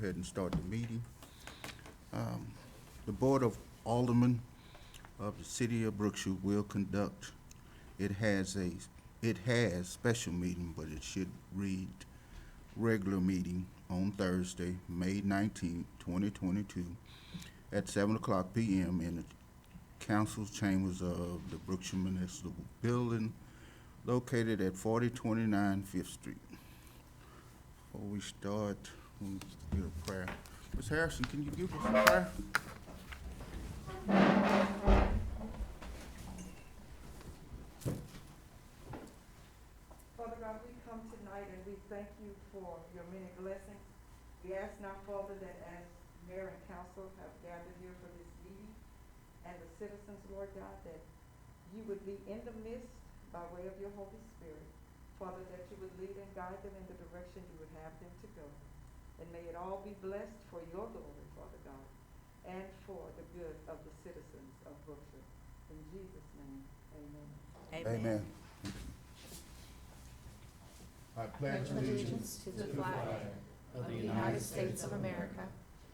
Go ahead and start the meeting. The Board of Aldermen of the City of Brookshire will conduct, it has special meeting, but it should read regular meeting on Thursday, May 19th, 2022, at 7:00 p.m. in the council chambers of the Brookshire Municipal Building located at 4029 Fifth Street. Before we start, we'll get a prayer. Ms. Harrison, can you give us a prayer? Father God, we come tonight and we thank you for your many blessings. We ask now, Father, that as mayor and council have gathered here for this meeting, and the citizens, Lord God, that you would be in the midst by way of your Holy Spirit. Father, that you would lead and guide them in the direction you would have them to go. And may it all be blessed for your glory, Father God, and for the good of the citizens of Brookshire. In Jesus' name, amen. Amen. I pledge allegiance to the flag of the United States of America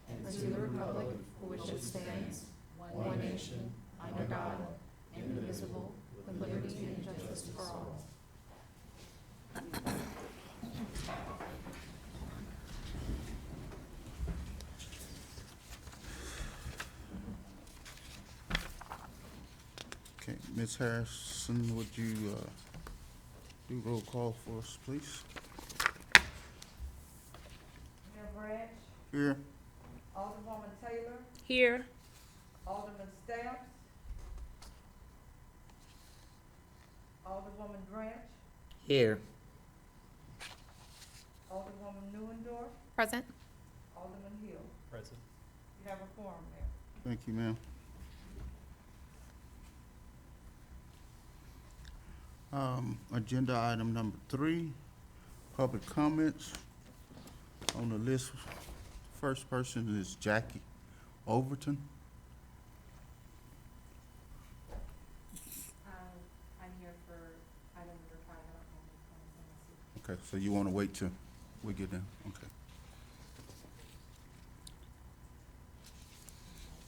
and to the republic for which it stands, one nation, under God, indivisible, with liberty and justice for all. Okay, Ms. Harrison, would you do roll call for us, please? Mayor Branch, Here. Alderwoman Taylor, Here. Alderman Stamps, Alderwoman Branch, Here. Alderwoman Neuendorf, Present. Alderman Hill. Present. You have a quorum, Mayor. Thank you, ma'am. Agenda item number 3, public comments. On the list, first person is Jackie Overton. I'm here for item number 5. I don't have any comments. Okay, so you want to wait till we get there? Okay.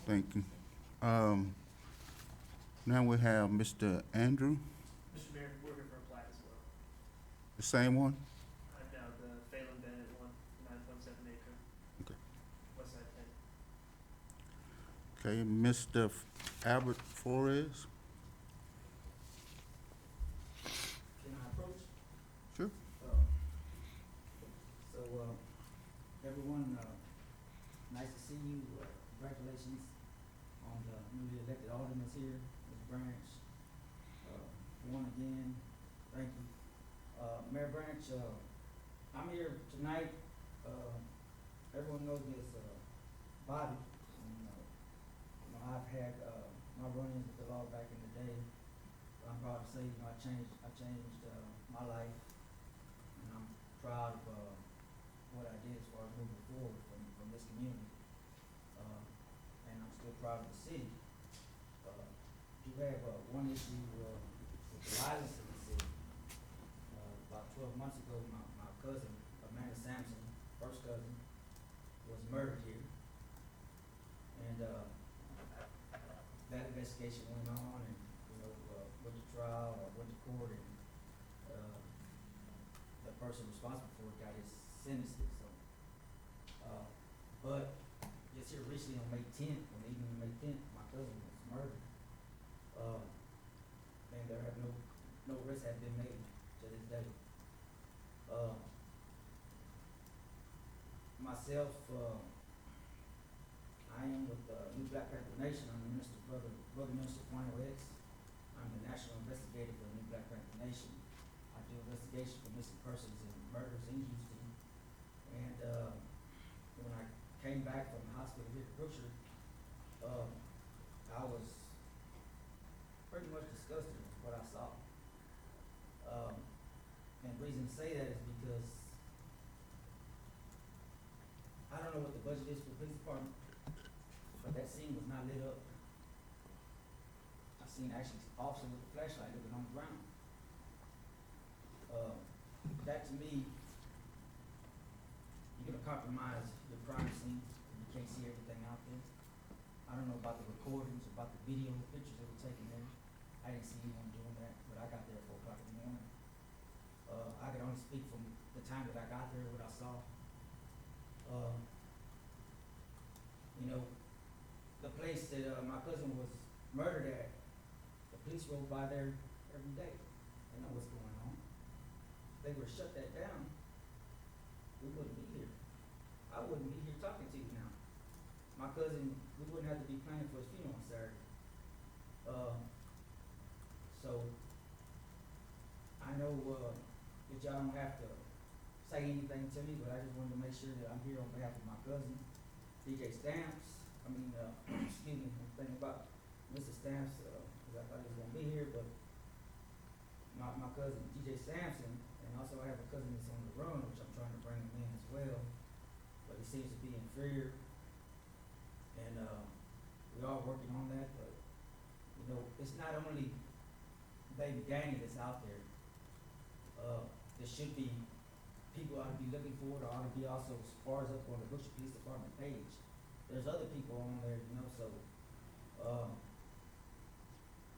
Thank you. Now we have Mr. Andrew, Mr. Mayor, we're here for a plat as well. the same one? No, the Phelan Bennett one, 9.7 acre. Okay. West side 10. Okay, Mr. Albert Flores? Can I approach? Sure. Everyone, nice to see you. Congratulations on the newly elected aldermen here, Ms. Branch. Won again, thank you. Mayor Branch, I'm here tonight, everyone knows me as Bobby. And, I've had my run-ins with the law back in the day. I'm proud to say, I changed my life, and I'm proud of what I did as far as moving forward from this community. And I'm still proud of the city. You have one issue with the violence in the city. About 12 months ago, my cousin, Amanda Sampson, first cousin, was murdered here. And that investigation went on, and went to trial, went to court, and the person responsible for it got his sentence. But just here recently on May 10th, on the evening of May 10th, my cousin was murdered. And there have no arrests have been made to this day. Myself, I am with the New Black Panther Nation. I'm the brother Minister Juan X. I'm the national investigator for the New Black Panther Nation. I do investigations for missing persons and murders in Houston. And when I came back from the hospital here at Brookshire, I was pretty much disgusted with what I saw. And the reason to say that is because I don't know what the budget is for the police department, but that scene was not lit up. I seen actually an officer with a flashlight looking on the ground. That to me, you're gonna compromise your crime scene, you can't see everything out there. I don't know about the recordings, about the video pictures that were taken there. I didn't see anyone doing that, but I got there at 4 o'clock in the morning. I can only speak from the time that I got there, what I saw. You know, the place that, my cousin was murdered at, the police rode by there every day. They know what's going on. If they would've shut that down, we wouldn't be here. I wouldn't be here talking to you now. My cousin, we wouldn't have to be planning for his funeral on Saturday. So, I know, that y'all don't have to say anything to me, but I just wanted to make sure that I'm here on behalf of my cousin, DJ Stamps. Excuse me, I'm thinking about Mr. Stamps, cause I thought he was gonna be here, but my cousin, DJ Sampson, and also I have a cousin that's on the run, which I'm trying to bring him in as well, but he seems to be in fear. And, we are working on that, but, you know, it's not only baby Danny that's out there. There should be, people ought to be looking for it, or ought to be also, as far as up on the Brookshire Police Department page. There's other people on there, you know, so,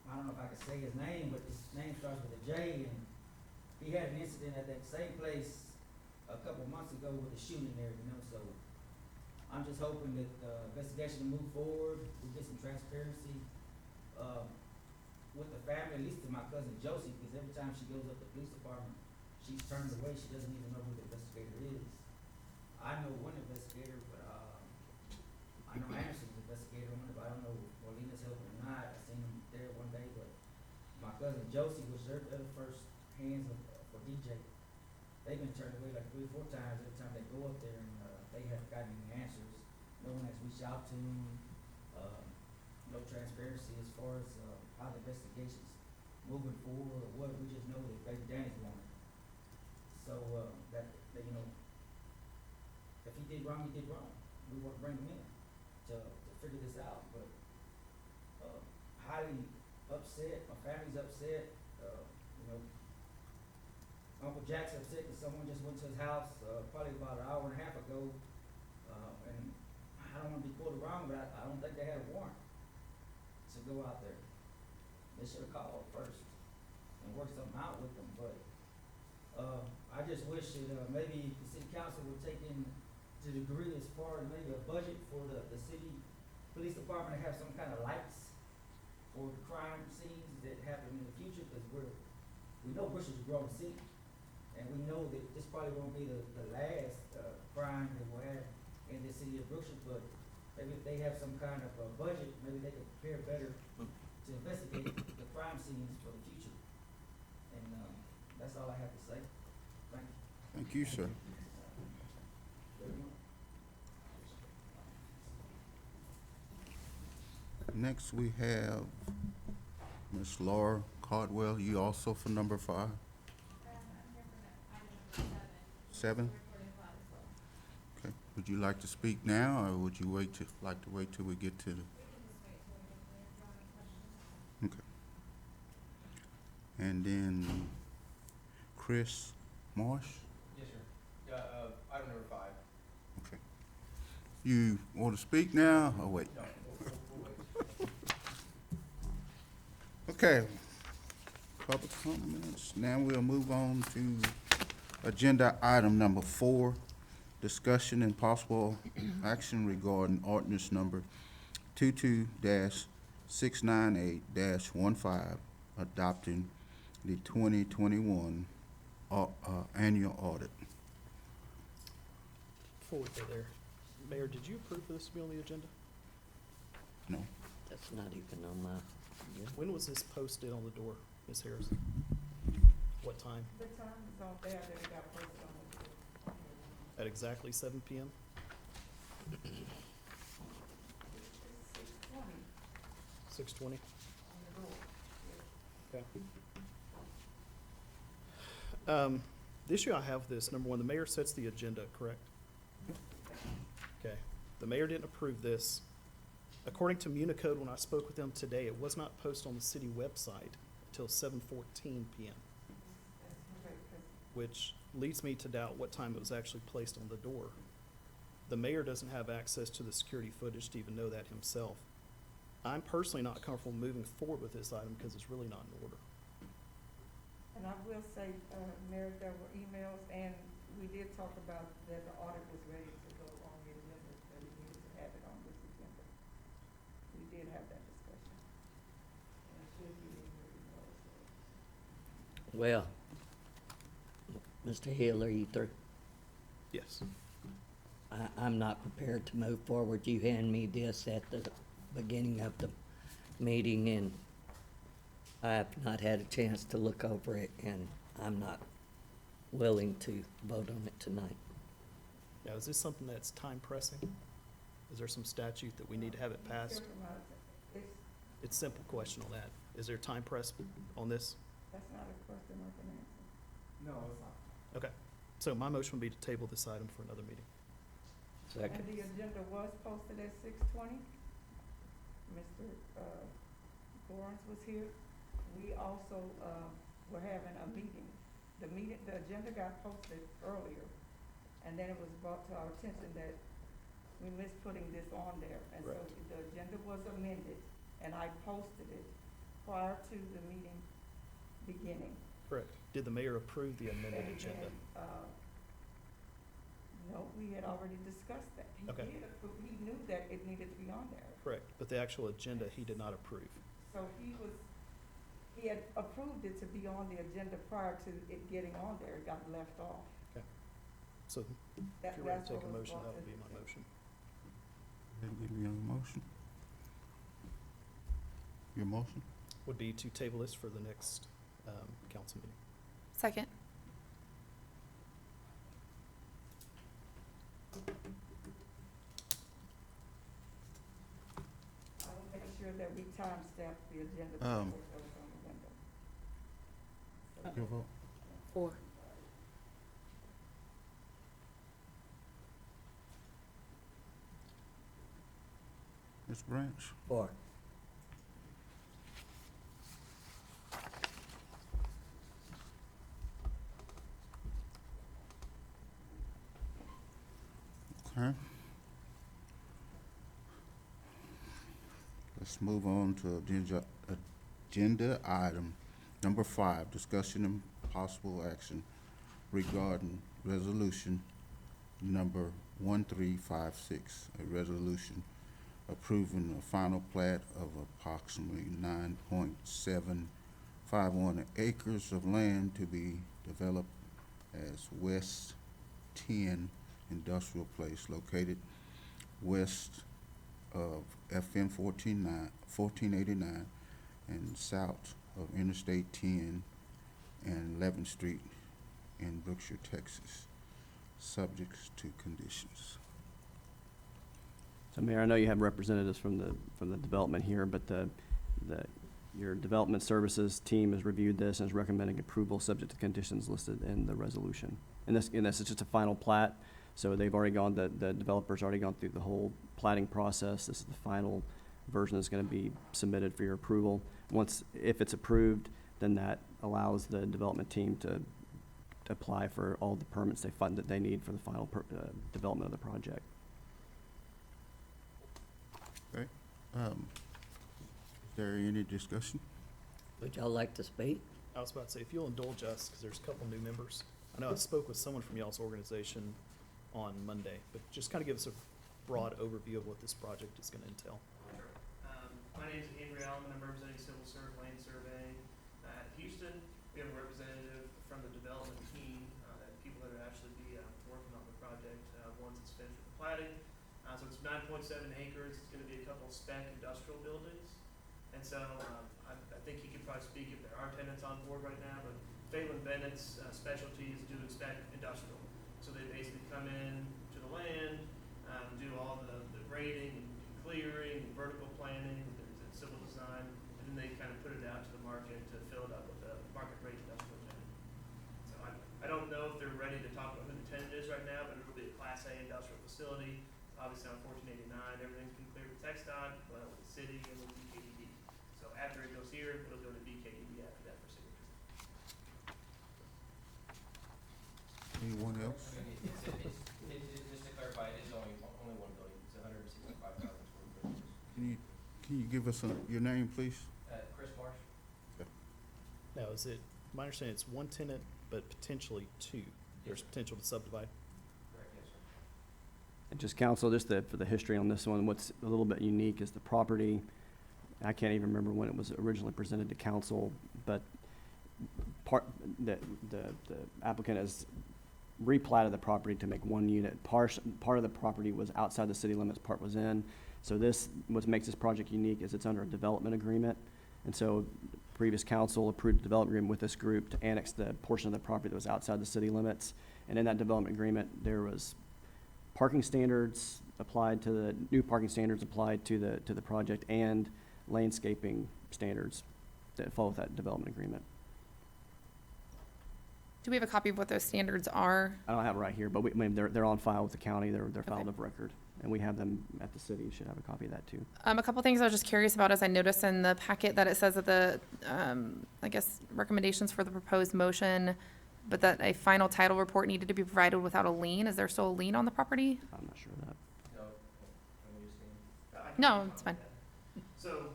I don't know if I can say his name, but his name starts with a J, and he had an incident at that same place a couple months ago with a shooting there, you know, so I'm just hoping that the investigation will move forward, we get some transparency, with the family, at least to my cousin Josie, because every time she goes up to the police department, she's turned away, she doesn't even know who the investigator is. I know one investigator, but, I know Anderson's the investigator on it, but I don't know if Molina's helping or not. I seen him there one day, but my cousin Josie was their first hands for DJ. They've been turned away like 3 or 4 times every time they go up there, and they haven't gotten any answers. No one has reached out to them. No transparency as far as how the investigation's moving forward or what. We just know that baby Danny's wanted. So that you know, if he did wrong, he did wrong. We want to bring him in to figure this out, but highly upset, my family's upset, you know, Uncle Jack's upset because someone just went to his house, probably about an hour and a half ago, and I don't wanna be quoted wrong, but I don't think they had a warrant to go out there. They should've called first and worked something out with them, but, I just wish that, maybe the city council would take in to the degree as far as maybe a budget for the city police department to have some kind of lights for the crime scenes that happen in the future, because we know Brookshire is a growing city, and we know that this probably won't be the last, crime that we'll have in the city of Brookshire, but maybe if they have some kind of a budget, maybe they could prepare better to investigate the crime scenes for the future. And, that's all I have to say. Thank you. Thank you, sir. Very much. Next, we have Ms. Laura Cardwell. You also for number 5? I'm here for item number 7. 7? Recording 5 as well. Okay. Would you like to speak now, or would you like to wait till we get to the? We can just wait till we get there if you have any questions. Okay. And then Chris Marsh? Yes, sir. Item number 5. Okay. You want to speak now, or wait? No, we'll wait. Okay. Public comments. Now we'll move on to agenda item number 4, discussion and possible action regarding ordinance number 22-698-15, adopting the 2021 annual audit. Before we go there, Mayor, did you approve for this to be on the agenda? No? That's not even on my, When was this posted on the door, Ms. Harrison? What time? The time is on there that we got posted on the. At exactly 7 p.m.? It's 6:20 6:20? on the road. Okay. The issue I have with this, number one, the mayor sets the agenda, correct? Okay. The mayor didn't approve this. According to Municode, when I spoke with them today, it was not posted on the city website until 7:14 p.m., That's correct, 'cause which leads me to doubt what time it was actually placed on the door. The mayor doesn't have access to the security footage to even know that himself. I'm personally not comfortable moving forward with this item because it's really not in order. And I will say, Mayor, there were emails, and we did talk about that the audit was ready to go on the agenda, that we needed to have it on this agenda. We did have that discussion. And it should be in your emails. Well, Mr. Hill, are you through? Yes. I'm not prepared to move forward. You hand me this at the beginning of the meeting, and I have not had a chance to look over it, and I'm not willing to vote on it tonight. Now, is this something that's time pressing? Is there some statute that we need to have it passed? It's, It's a simple question on that. Is there time press on this? that's not a question I can answer. No, it's not. Okay. So my motion would be to table this item for another meeting. Second. And the agenda was posted at 6:20. Mr. Lawrence was here. We also, were having a meeting. The agenda got posted earlier, and then it was brought to our attention that we missed putting this on there. And so Correct. the agenda was amended, and I posted it prior to the meeting beginning. Correct. Did the mayor approve the amended And agenda? then, no, we had already discussed that. Okay. He did approve, he knew that it needed to be on there. Correct. But the actual agenda, he did not approve. So he had approved it to be on the agenda prior to it getting on there. It got left off. So That- if you're ready that's to take what a was motion, brought that would to- be my motion. Then give me your motion. Your motion? Would be to table this for the next council meeting. Second. I will make sure that we timestamp the agenda before Um, it goes on the window. So- Your vote? 4. Ms. Branch? 4. Okay. Let's move on to agenda item number 5, discussion and possible action regarding resolution number 1356, a resolution approving a final plat of approximately 9.751 acres of land to be developed as West 10 Industrial Place located west of FM 1489 and south of Interstate 10 and 11th Street in Brookshire, Texas, subjects to conditions. So Mayor, I know you have representatives from the development here, but your development services team has reviewed this and is recommending approval subject to conditions listed in the resolution. And this is just a final plat, so they've already the developer's already gone through the whole platting process. This is the final version that's gonna be submitted for your approval. If it's approved, then that allows the development team to apply for all the permits that they need for the final development of the project. Is there any discussion? Would y'all like to speak? I was about to say, if you'll indulge us, because there's a couple new members. I know I spoke with someone from y'all's organization on Monday, but just kind of give us a broad overview of what this project is going to entail. My name is Andrew Allen, I'm representing Civil Serve Land Surveying at Houston. We have a representative from the development team, people that are actually be working on the project once it's finished with the platting. So it's 9.7 acres, it's gonna be a couple spec industrial buildings. And so I think he could probably speak if there are tenants on board right now, but Phelan Bennett's specialty is doing spec industrial. So they basically come in to the land, do all the grading and clearing, and vertical planning, and civil design, and then they kind of put it out to the market to fill it up with a market rate industrial tenant. So I don't know if they're ready to talk about who the tenant is right now, but it'll be a Class A industrial facility. Obviously on 1489, everything's been cleared with TxDOT, with the city, and with BKDB. So after it goes here, it'll go to BKDB after that for signatures. Anyone else? Just to clarify, it is only Can you give us your name, please? Chris Marsh? Now, is it, my understanding, it's one tenant, but potentially two. There's potential to subdivide. Correct, yes, sir. And just counsel, just for the history on this one, what's a little bit unique is the property. I can't even remember when it was originally presented to council, but the applicant has replatted the property to make one unit. Part of the property was outside the city limits, part was in. So what makes this project unique is it's under a development agreement. And so previous council approved a development agreement with this group to annex the portion of the property that was outside the city limits. And in that development agreement, there was parking standards applied to the, new parking standards applied to the project, and landscaping standards that follow that development agreement. Do we have a copy of what those standards are? I don't have it right here, but I mean, they're on file with the county, they're filed Okay. of record, and we have them at the city. You should have a copy of that too. A couple things I was just curious about is I noticed in the packet that it says that the, I guess, recommendations for the proposed motion, but that a final title report needed to be provided without a lien. Is there still a lien on the property? I'm not sure of that. No, let me just see. I can No, comment it's on fine. that. So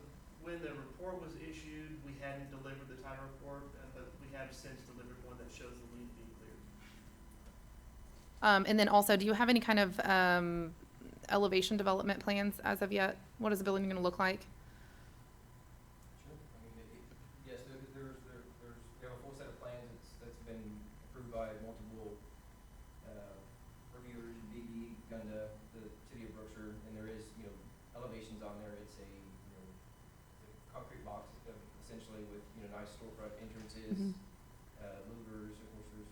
when the report was issued, we hadn't delivered the title report, but we have since delivered one that shows the lien being cleared. And then also, do you have any kind of elevation development plans as of yet? What is the building going to look like? Sure. I mean, yes, there's, we have a full set of plans that's been approved by multiple reviewers, DD, Gunda, the city of Brookshire, and there is, elevations on there. It's a, concrete box essentially with, nice storefront entrances, louvers, of course, there's,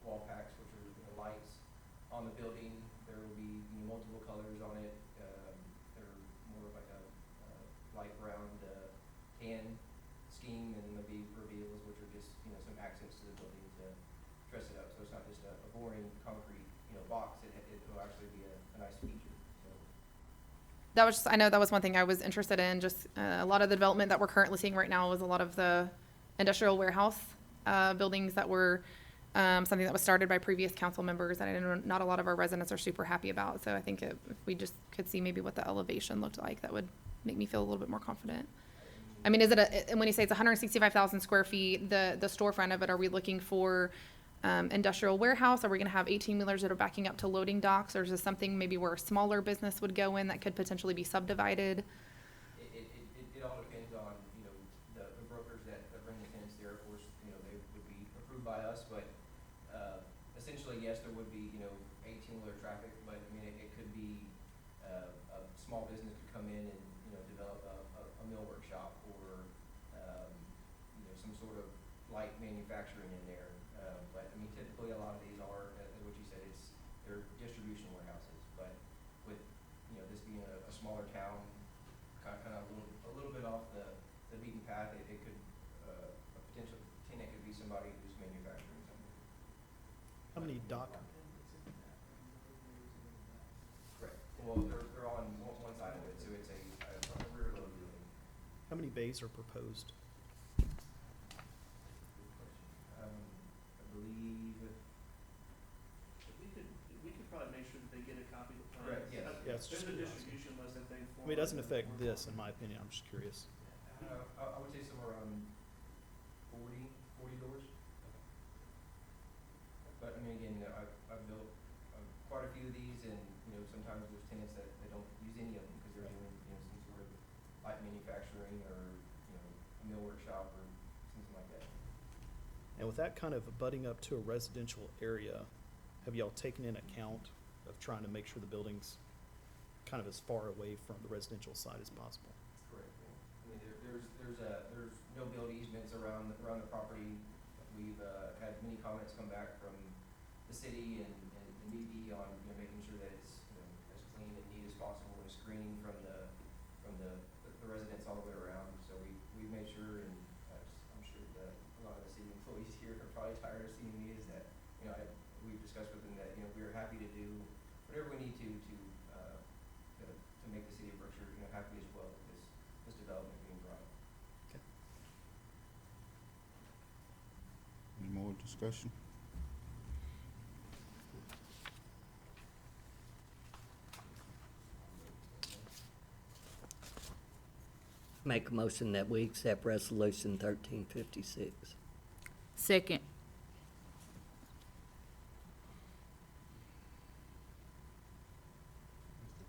wall packs, which are, lights on the building. There will be, multiple colors on it. They're more of like a light brown tan scheme, and then there'll be reveals, which are just, some accents to the building to dress it up. So it's not just a boring concrete, box. It will actually be a nice feature. So. That was just, I know that was one thing I was interested in. Just a lot of the development that we're currently seeing right now is a lot of the industrial warehouse buildings that were something that was started by previous council members, and I know not a lot of our residents are super happy about. So I think if we just could see maybe what the elevation looked like, that would make me feel a little bit more confident. I mean, is it and when you say it's 165,000 square feet, the storefront of it, are we looking for industrial warehouse? Are we going to have 18-wheelers that are backing up to loading docks, or is this something maybe where a smaller business would go in that could potentially be subdivided? It all depends on, the brokers that bring the tenants there. Of course, they would be approved by us, but essentially, yes, there would be, 18-wheeler traffic, but I mean, it could be a small business could come in and, develop a mill workshop or, some sort of light manufacturing in there. But I mean, typically, a lot of these are, as what you said, they're distribution warehouses. But with, this being a smaller town, kind of a little bit off the beaten path, it could, a potential tenant could be somebody who's manufacturing something. How many dock, Correct. Well, they're on one side of it, so it's a rear load building. how many bays are proposed? I believe, We could probably make sure that they get a copy of the plans. Correct, yes. Yeah, it's There's just a curiosity. distribution list, I think, for. I mean, it doesn't affect this, in my opinion. I'm just curious. I would say somewhere around 40 doors. But I mean, again, I've built quite a few of these, and, sometimes there's tenants that they don't use any of them because they're doing, some sort of light manufacturing or, a mill workshop or something like that. And with that kind of butting up to a residential area, have y'all taken in account of trying to make sure the building's kind of as far away from the residential side as possible? Correct. Yeah. I mean, there's no build easements around the property. We've had many comments come back from the city and ED on, making sure that it's, as clean and neat as possible, and screening from the residents all the way around. So we've made sure, and I'm sure that a lot of the city employees here are probably tired of seeing me, is that, we've discussed with them that, we are happy to do whatever we need to make the city of Brookshire, happy as well with this development being brought. Any more discussion? Make a motion that we accept resolution 1356. Second.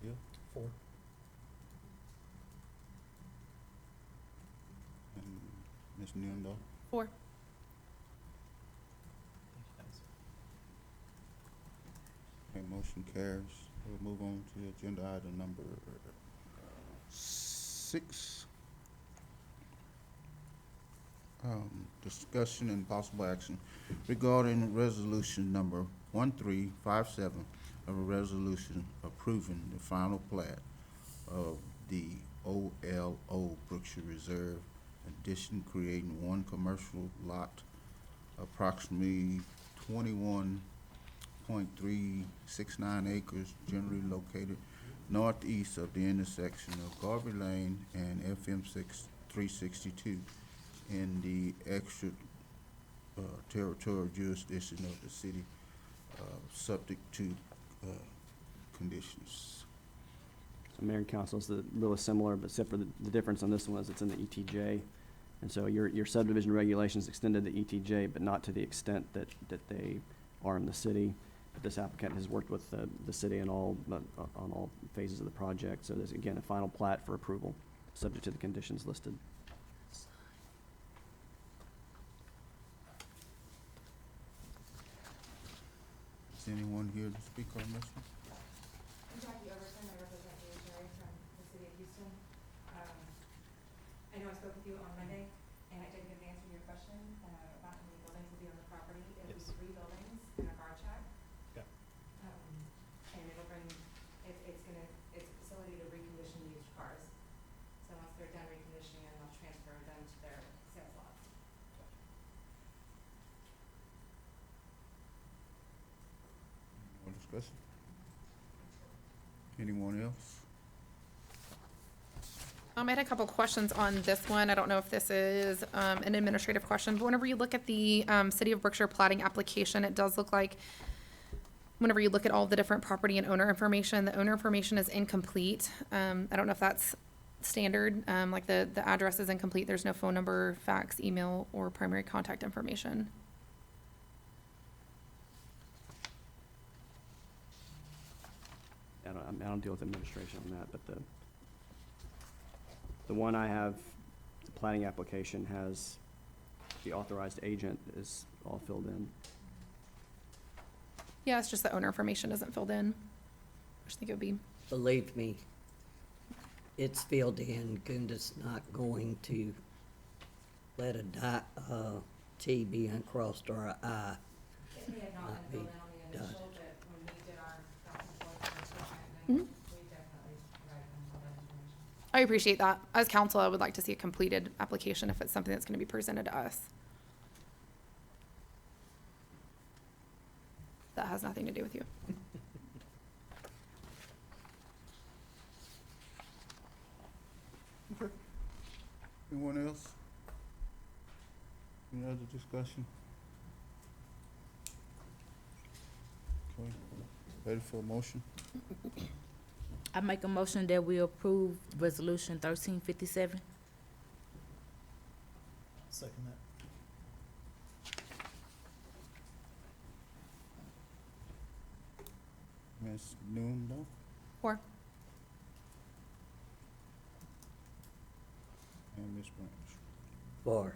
Mr. Hill 4. and Ms. Newendorf. 4. Okay, motion carries. We'll move on to agenda item number 6. Discussion and possible action regarding resolution number 1357 of a resolution approving the final plat of the OLO Brookshire Reserve addition, creating one commercial lot approximately 21.369 acres, generally located northeast of the intersection of Garvey Lane and FM 362 in the extra territorial jurisdiction of the city, subject to conditions. So Mayor and Council, it's really similar, but except for the difference on this one is it's in the ETJ. And so your subdivision regulations extended the ETJ, but not to the extent that they are in the city. But this applicant has worked with the city on all phases of the project. So there's, again, a final plat for approval, subject to the conditions listed. Is anyone here to speak on this one? I'm Jackie Overton, I represent Brookshire from the city of Houston. I know I spoke with you on Monday, and I didn't get an answer to your question about how many buildings will be on the property. It'll be Yes. 3 buildings and a bar shack. Okay. And it'll bring, it's a facility to recondition used cars. So once they're done reconditioning them, they'll transfer them to their sales lots. More discussion? Anyone else? I had a couple questions on this one. I don't know if this is an administrative question, but whenever you look at the City of Brookshire plating application, it does look like whenever you look at all the different property and owner information, the owner information is incomplete. I don't know if that's standard, like the address is incomplete. There's no phone number, fax, email, or primary contact information. I don't deal with administration on that, but the one I have, the planning application has the authorized agent is all filled in. Yeah, it's just the owner information isn't filled in. I just think it would be, Believe me, it's filled in. Gunda's not going to let a T be uncrossed or a I. It may have not Not been be filled in on the initial, done. but when we did our back and forth and Mhm. we definitely provided them all that information. I appreciate that. As council, I would like to see a completed application if it's something that's gonna be presented to us. That has nothing to do with you. Okay. Anyone else? Any other discussion? Okay, ready for a motion? I make a motion that we approve resolution 1357. Second that. Ms. Newendorf? 4. And Ms. Branch? 4.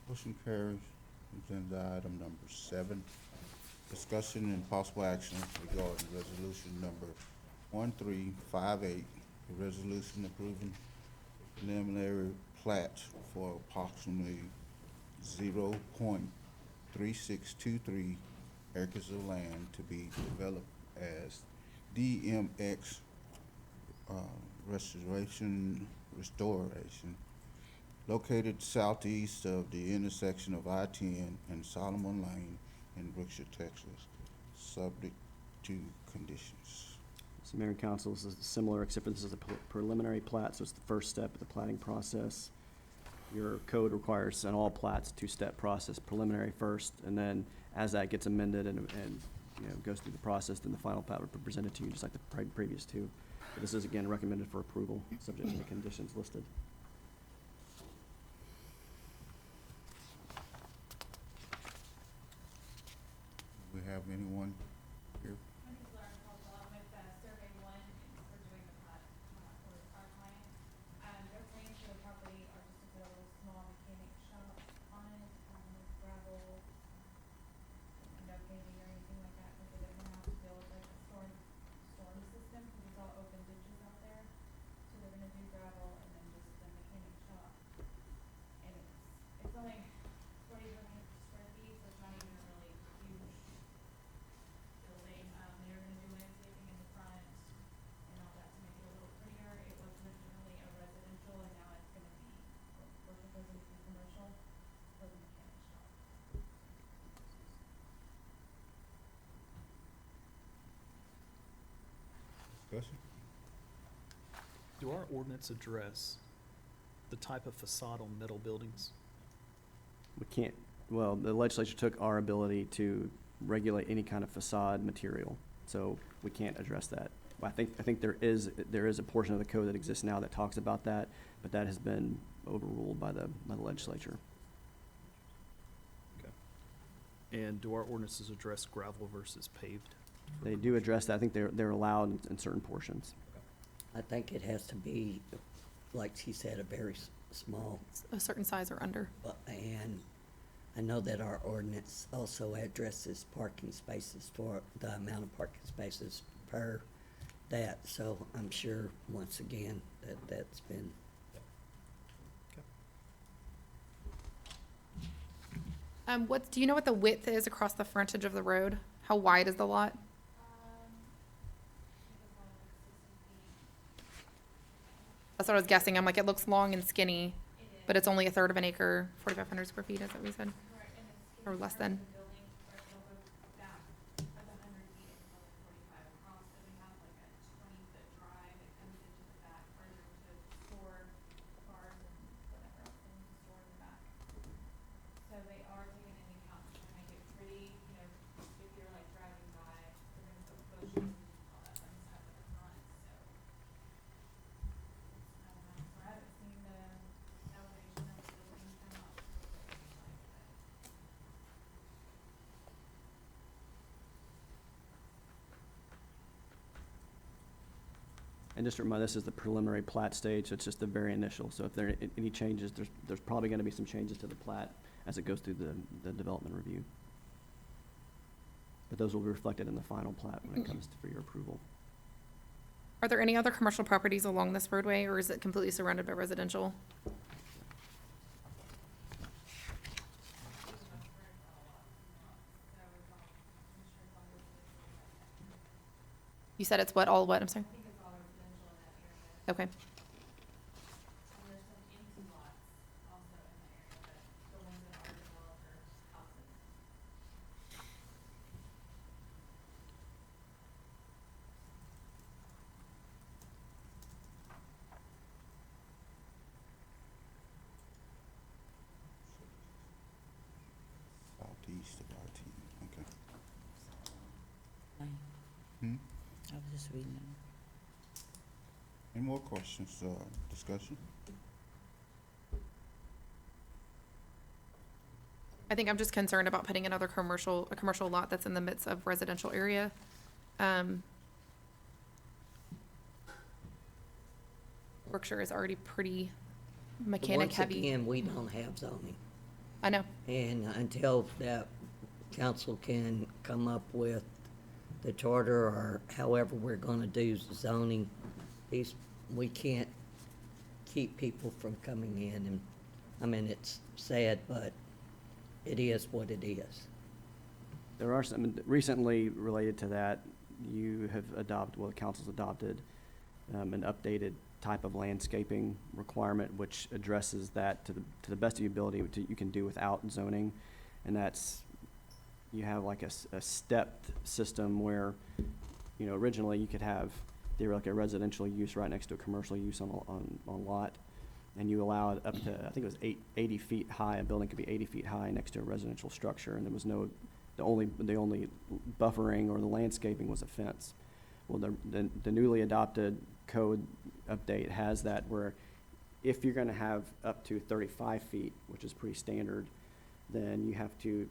Motion carries. Agenda item number 7, discussion and possible action regarding resolution number 1358, a resolution approving preliminary plat for approximately 0.3623 acres of land to be developed as DMX restoration, located southeast of the intersection of I-10 and Solomon Lane in Brookshire, Texas, subject to conditions. So Mayor and Council, this is similar, except for this is a preliminary plat, so it's the first step of the platting process. Your code requires in all plats 2-step process, preliminary first, and then as that gets amended and you know, goes through the process, then the final plat would be presented to you, just like the previous two. This is again recommended for approval, subject to the conditions listed. Do we have anyone here? My name is Lauren Caldwell. I'm with Survey One. We're doing the plat for our client. Their plans for the property are just to put a little small mechanic shop on it, with gravel, no paving or anything like that, because they didn't want to build like a storm system, because it's all open ditches out there. So they're gonna do gravel and then just the mechanic shop. And it's only 4,700 square feet, so it's not even a really huge building. They're gonna do landscaping in the front and all that to make it a little prettier. It was originally a residential and now it's gonna be, we're proposing to be commercial for the mechanic shop. Discussion? Do our ordinance address the type of facade on metal buildings? We can't, well, the legislature took our ability to regulate any kind of facade material, so we can't address that. I think there is a portion of the code that exists now that talks about that, but that has been overruled by the legislature. Okay. And do our ordinances address gravel versus paved? They do address that. I think they're allowed in certain portions. I think it has to be, like she said, a very small, A certain size or under. and I know that our ordinance also addresses parking spaces for the amount of parking spaces per that, so I'm sure, once again, that's been, Do you know what the width is across the frontage of the road? How wide is the lot? I think it's only like 60 feet. That's what I was guessing. I'm like, it looks long and skinny, It is. but it's only a third of an acre, 4,500 square feet, is that what we said? Correct, and it's. Or less than. The building, or it'll go back of 100 feet and another 45 across, so we have like a 20-foot drive that comes into the back further to store cars and whatever else they need to store in the back. So they are taking into account to try to make it pretty, you know, if you're like driving by, they're gonna put bushes and all that fun stuff at the front, so. I don't know, so I haven't seen the elevation of the building come up, what it looks like, but. And just to remind, this is the preliminary plat stage, so it's just the very initial. So if there are any changes, there's probably gonna be some changes to the plat as it goes through the development review. But those will be reflected in the final plat when it comes for your approval. Are there any other commercial properties along this roadway, or is it completely surrounded by residential? You said it's what, all what, I'm sorry? I think it's all residential in that area. Okay. And there's some empty lots also in that area, but the ones that are developed are houses. Southeast of RT, okay. I was just reading them. Any more questions, discussion? I think I'm just concerned about putting a commercial lot that's in the midst of residential area. Brookshire is already pretty mechanic heavy. once again, we don't have zoning. I know. And until that council can come up with the charter or however we're gonna do zoning, we can't keep people from coming in, and, I mean, it's sad, but it is what it is. There are some, recently related to that, you have adopted, well, the council's adopted an updated type of landscaping requirement, which addresses that to the best of your ability, you can do without zoning. And that's, you have like a stepped system where, you know, originally you could have theoretically a residential use right next to a commercial use on lot. And you allowed up to, I think it was 80 feet high, a building could be 80 feet high next to a residential structure, and there was no, the only buffering or the landscaping was a fence. Well, the newly adopted code update has that where if you're gonna have up to 35 feet, which is pretty standard, then you have to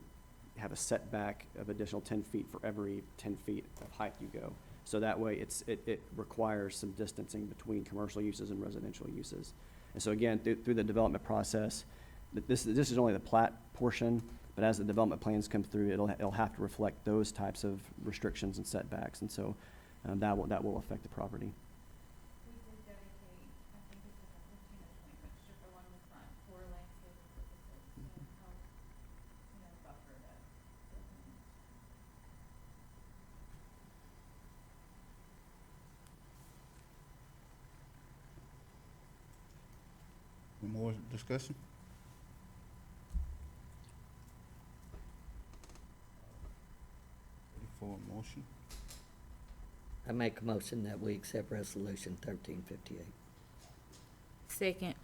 have a setback of additional 10 feet for every 10 feet of height you go. So that way, it requires some distancing between commercial uses and residential uses. And so again, through the development process, this is only the plat portion, but as the development plans come through, it'll have to reflect those types of restrictions and setbacks, and so that will affect the property. We did dedicate, I think it's like a 15 or 20 foot strip along the front for landscape purposes to help, buffer that. Any more discussion? Ready for a motion? I make a motion that we accept resolution 1358. Second.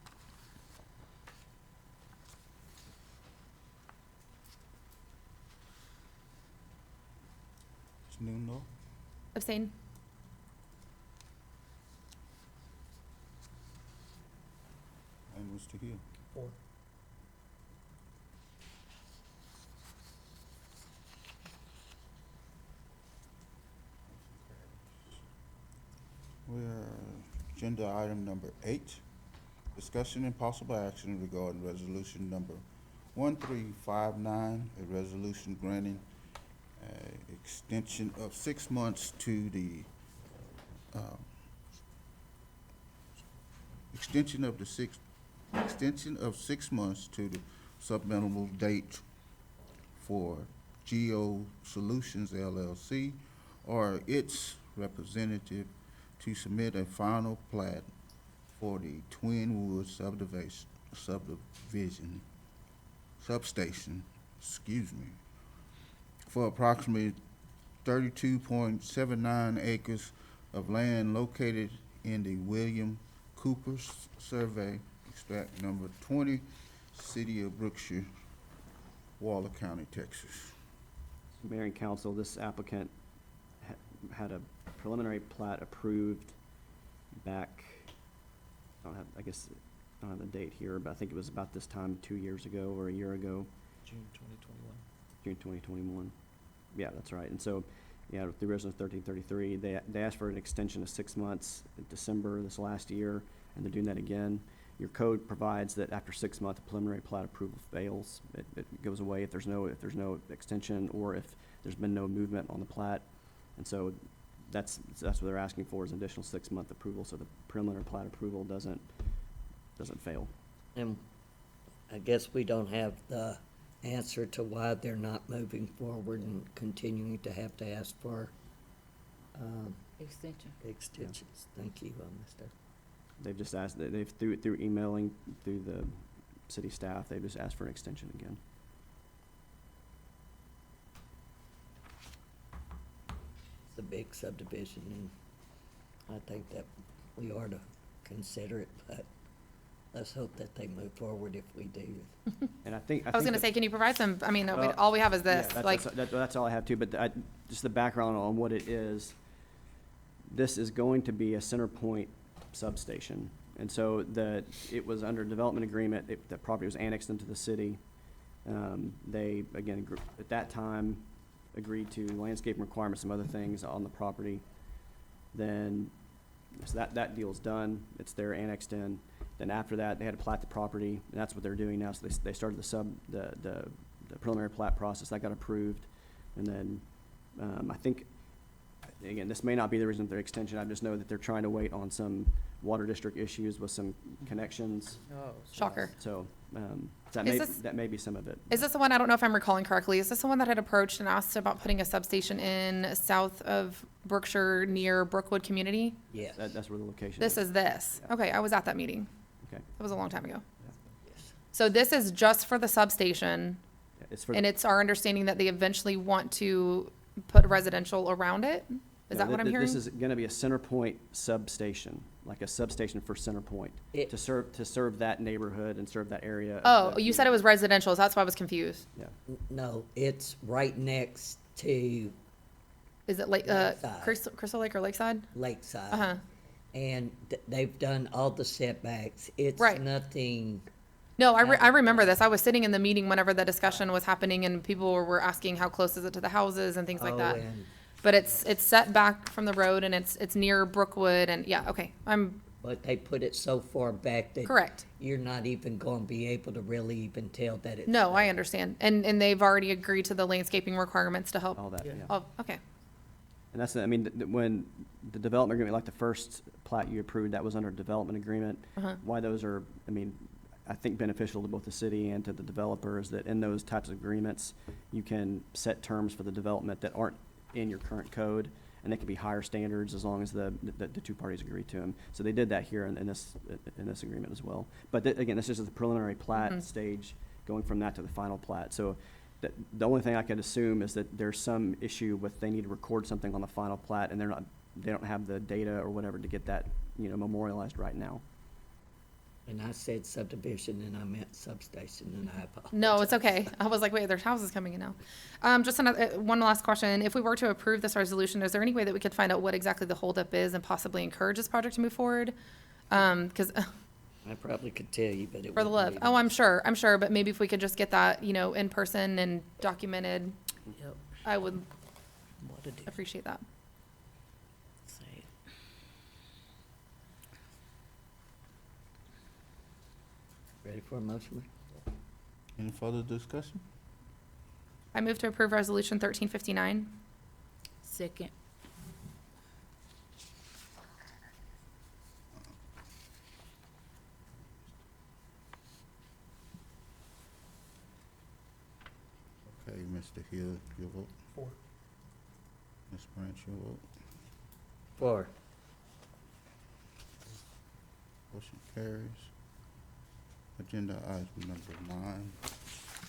Ms. Newno? Abstain. And Mr. Hill? 4. We're agenda item number 8, discussion and possible action regarding resolution number 1359, a resolution granting extension of 6 months to the extension of 6 months to the supplemental date for Geo Solutions LLC or its representative to submit a final plat for the Twin Woods substation, for approximately 32.79 acres of land located in the William Cooper Survey, extract number 20, City of Brookshire, Waller County, Texas. Mayor and council, this applicant had a preliminary plat approved back, I don't have the date here, but I think it was about this time 2 years ago or a year ago. June 2021. June 2021. Yeah, that's right. And so, yeah, with the original 1333, they asked for an extension of 6 months in December this last year, and they're doing that again. Your code provides that after 6 months, a preliminary plat approval fails. It goes away if there's no extension or if there's been no movement on the plat. And so that's what they're asking for is an additional 6 month approval, so the preliminary plat approval doesn't fail. And I guess we don't have the answer to why they're not moving forward and continuing to have to ask for Extension. extensions. Thank you, Mr. They've just asked, they've through emailing through the city staff, they've just asked for an extension again. It's a big subdivision, and I think that we ought to consider it, but let's hope that they move forward if we do. And I think I was gonna say, can you provide some, I mean, Well, all we have is yeah, this, like, that's all I have too, but just the background on what it is. This is going to be a center point substation. And so it was under development agreement, the property was annexed into the city. They, again, at that time, agreed to landscaping requirements, some other things on the property. Then, so that deal's done, it's there annexed in. Then after that, they had to plat the property, and that's what they're doing now. So they started the preliminary plat process, that got approved. And then, I think, again, this may not be the reason for their extension, I just know that they're trying to wait on some water district issues with some connections. shocker. So, Is that may be some of it. Is this the one, I don't know if I'm recalling correctly, is this the one that had approached and asked about putting a substation in south of Brookshire near Brookwood Community? Yes. That's where the location This is this. Yeah. Okay, I was at that meeting. Okay. That was a long time ago. Yes. So this is just for the substation, Yeah, it's for and it's our understanding that they eventually want to put residential around it? Is that what I'm hearing? This is gonna be a center point substation, like a substation for center point, It- to serve that neighborhood and serve that area. Oh, you said it was residential, so that's why I was confused. Yeah, No, it's right next to Is it like, Lakeside. Crystal Lake or Lakeside? Lakeside. Uh-huh. And they've done all the setbacks. It's Right. nothing, No, I remember this. I was sitting in the meeting whenever the discussion was happening and people were asking how close is it to the houses and things like that. and, But it's set back from the road and it's near Brookwood and, yeah, okay, I'm but they put it so far back that correct. you're not even gonna be able to really even tell that it's. No, I understand. And they've already agreed to the landscaping requirements to help. All that, Yeah. yeah. Oh, okay. And that's, I mean, when the development agreement, like the first plat you approved, that was under development agreement. Uh-huh. Why those are, I mean, I think beneficial to both the city and to the developers, that in those types of agreements, you can set terms for the development that aren't in your current code, and they can be higher standards as long as the two parties agree to them. So they did that here in this agreement as well. But again, this is the preliminary plat Mhm. stage, going from that to the final plat. So the only thing I could assume is that there's some issue with, they need to record something on the final plat, and they don't have the data or whatever to get that, memorialized right now. And I said subdivision and I meant substation, and I apologize. No, it's okay. I was like, wait, there's houses coming in now. Just another, one last question. If we were to approve this resolution, is there any way that we could find out what exactly the holdup is and possibly encourage this project to move forward? Because I probably could tell you, but it for the wouldn't love. be Oh, nice. I'm sure, but maybe if we could just get that, in person and documented, Yep. I would What a difference. appreciate that. Say it. Ready for a motion? Any further discussion? I move to approve resolution 1359. Second. Okay, Mr. Hill, your vote. 4. Ms. Branch, your vote. 4. Motion carries. Agenda item number 9,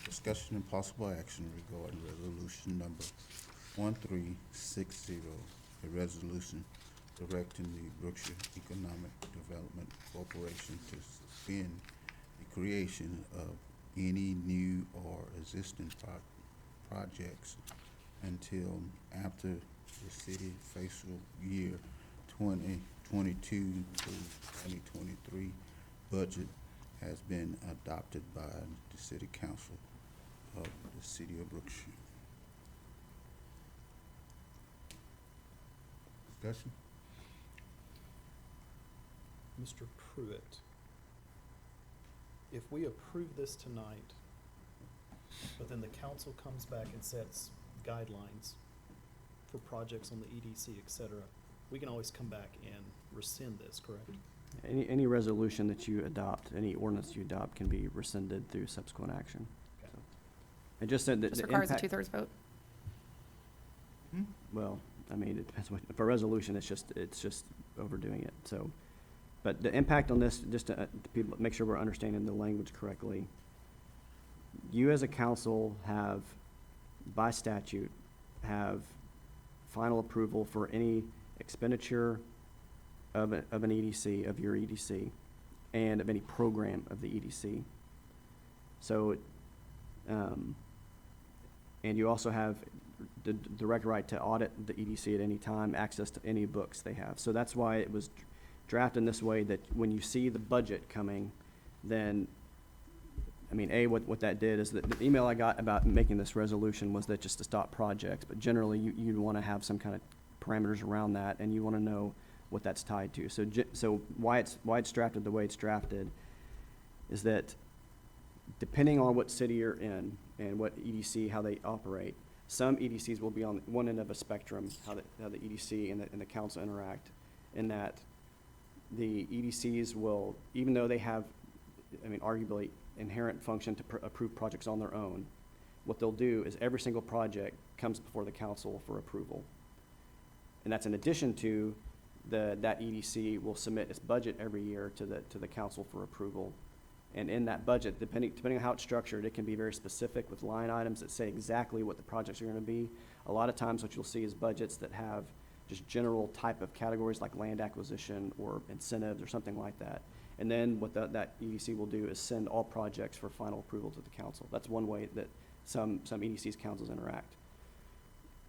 discussion and possible action regarding resolution number 1360, a resolution directing the Brookshire Economic Development Corporation to suspend the creation of any new or existing projects until after the city fiscal year 2022 through 2023 budget has been adopted by the city council of the city of Brookshire. Discussion? Mr. Pruitt, if we approve this tonight, but then the council comes back and sets guidelines for projects on the EDC, et cetera, we can always come back and rescind this, correct? Any resolution that you adopt, any ordinance you adopt can be rescinded through subsequent action. Okay. So, I just said that Just the requires a impact, 2/3 vote. well, I mean, it depends what, for a resolution, it's just overdoing it, so. But the impact on this, just to people, make sure we're understanding the language correctly. You as a council have, by statute, have final approval for any expenditure of an EDC, of your EDC, and of any program of the EDC. So, and you also have the direct right to audit the EDC at any time, access to any books they have. So that's why it was drafted in this way, that when you see the budget coming, then, I mean, what that did is that the email I got about making this resolution was that just to stop projects, but generally you'd want to have some kind of parameters around that, and you want to know what that's tied to. So why it's drafted the way it's drafted is that depending on what city you're in and what EDC, how they operate, some EDCs will be on one end of a spectrum, how the EDC and the council interact, in that the EDCs will, even though they have, I mean, arguably inherent function to approve projects on their own, what they'll do is every single project comes before the council for approval. And that's in addition to that EDC will submit its budget every year to the council for approval. And in that budget, depending on how it's structured, it can be very specific with line items that say exactly what the projects are gonna be. A lot of times what you'll see is budgets that have just general type of categories like land acquisition or incentives or something like that. And then what that EDC will do is send all projects for final approval to the council. That's one way that some EDC's councils interact.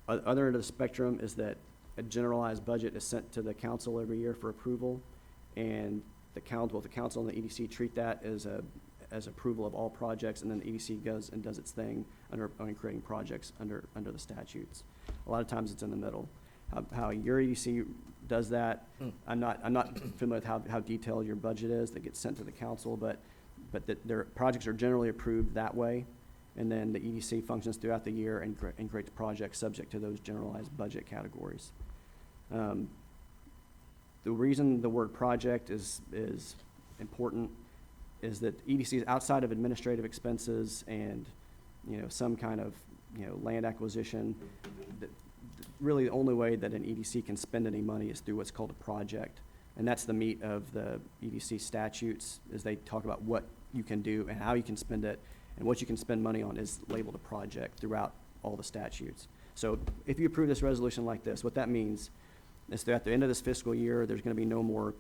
Other end of the spectrum is that a generalized budget is sent to the council every year for approval, and the council and the EDC treat that as approval of all projects, and then the EDC goes and does its thing on creating projects under the statutes. A lot of times it's in the middle. How your EDC does that, I'm not familiar with how detailed your budget is that gets sent to the council, but their projects are generally approved that way, and then the EDC functions throughout the year and creates projects subject to those generalized budget categories. The reason the word project is important is that EDCs outside of administrative expenses and, some kind of, land acquisition, really the only way that an EDC can spend any money is through what's called a project. And that's the meat of the EDC statutes, is they talk about what you can do and how you can spend it, and what you can spend money on is labeled a project throughout all the statutes. So if you approve this resolution like this, what that means is that at the end of this fiscal year, there's gonna be no more,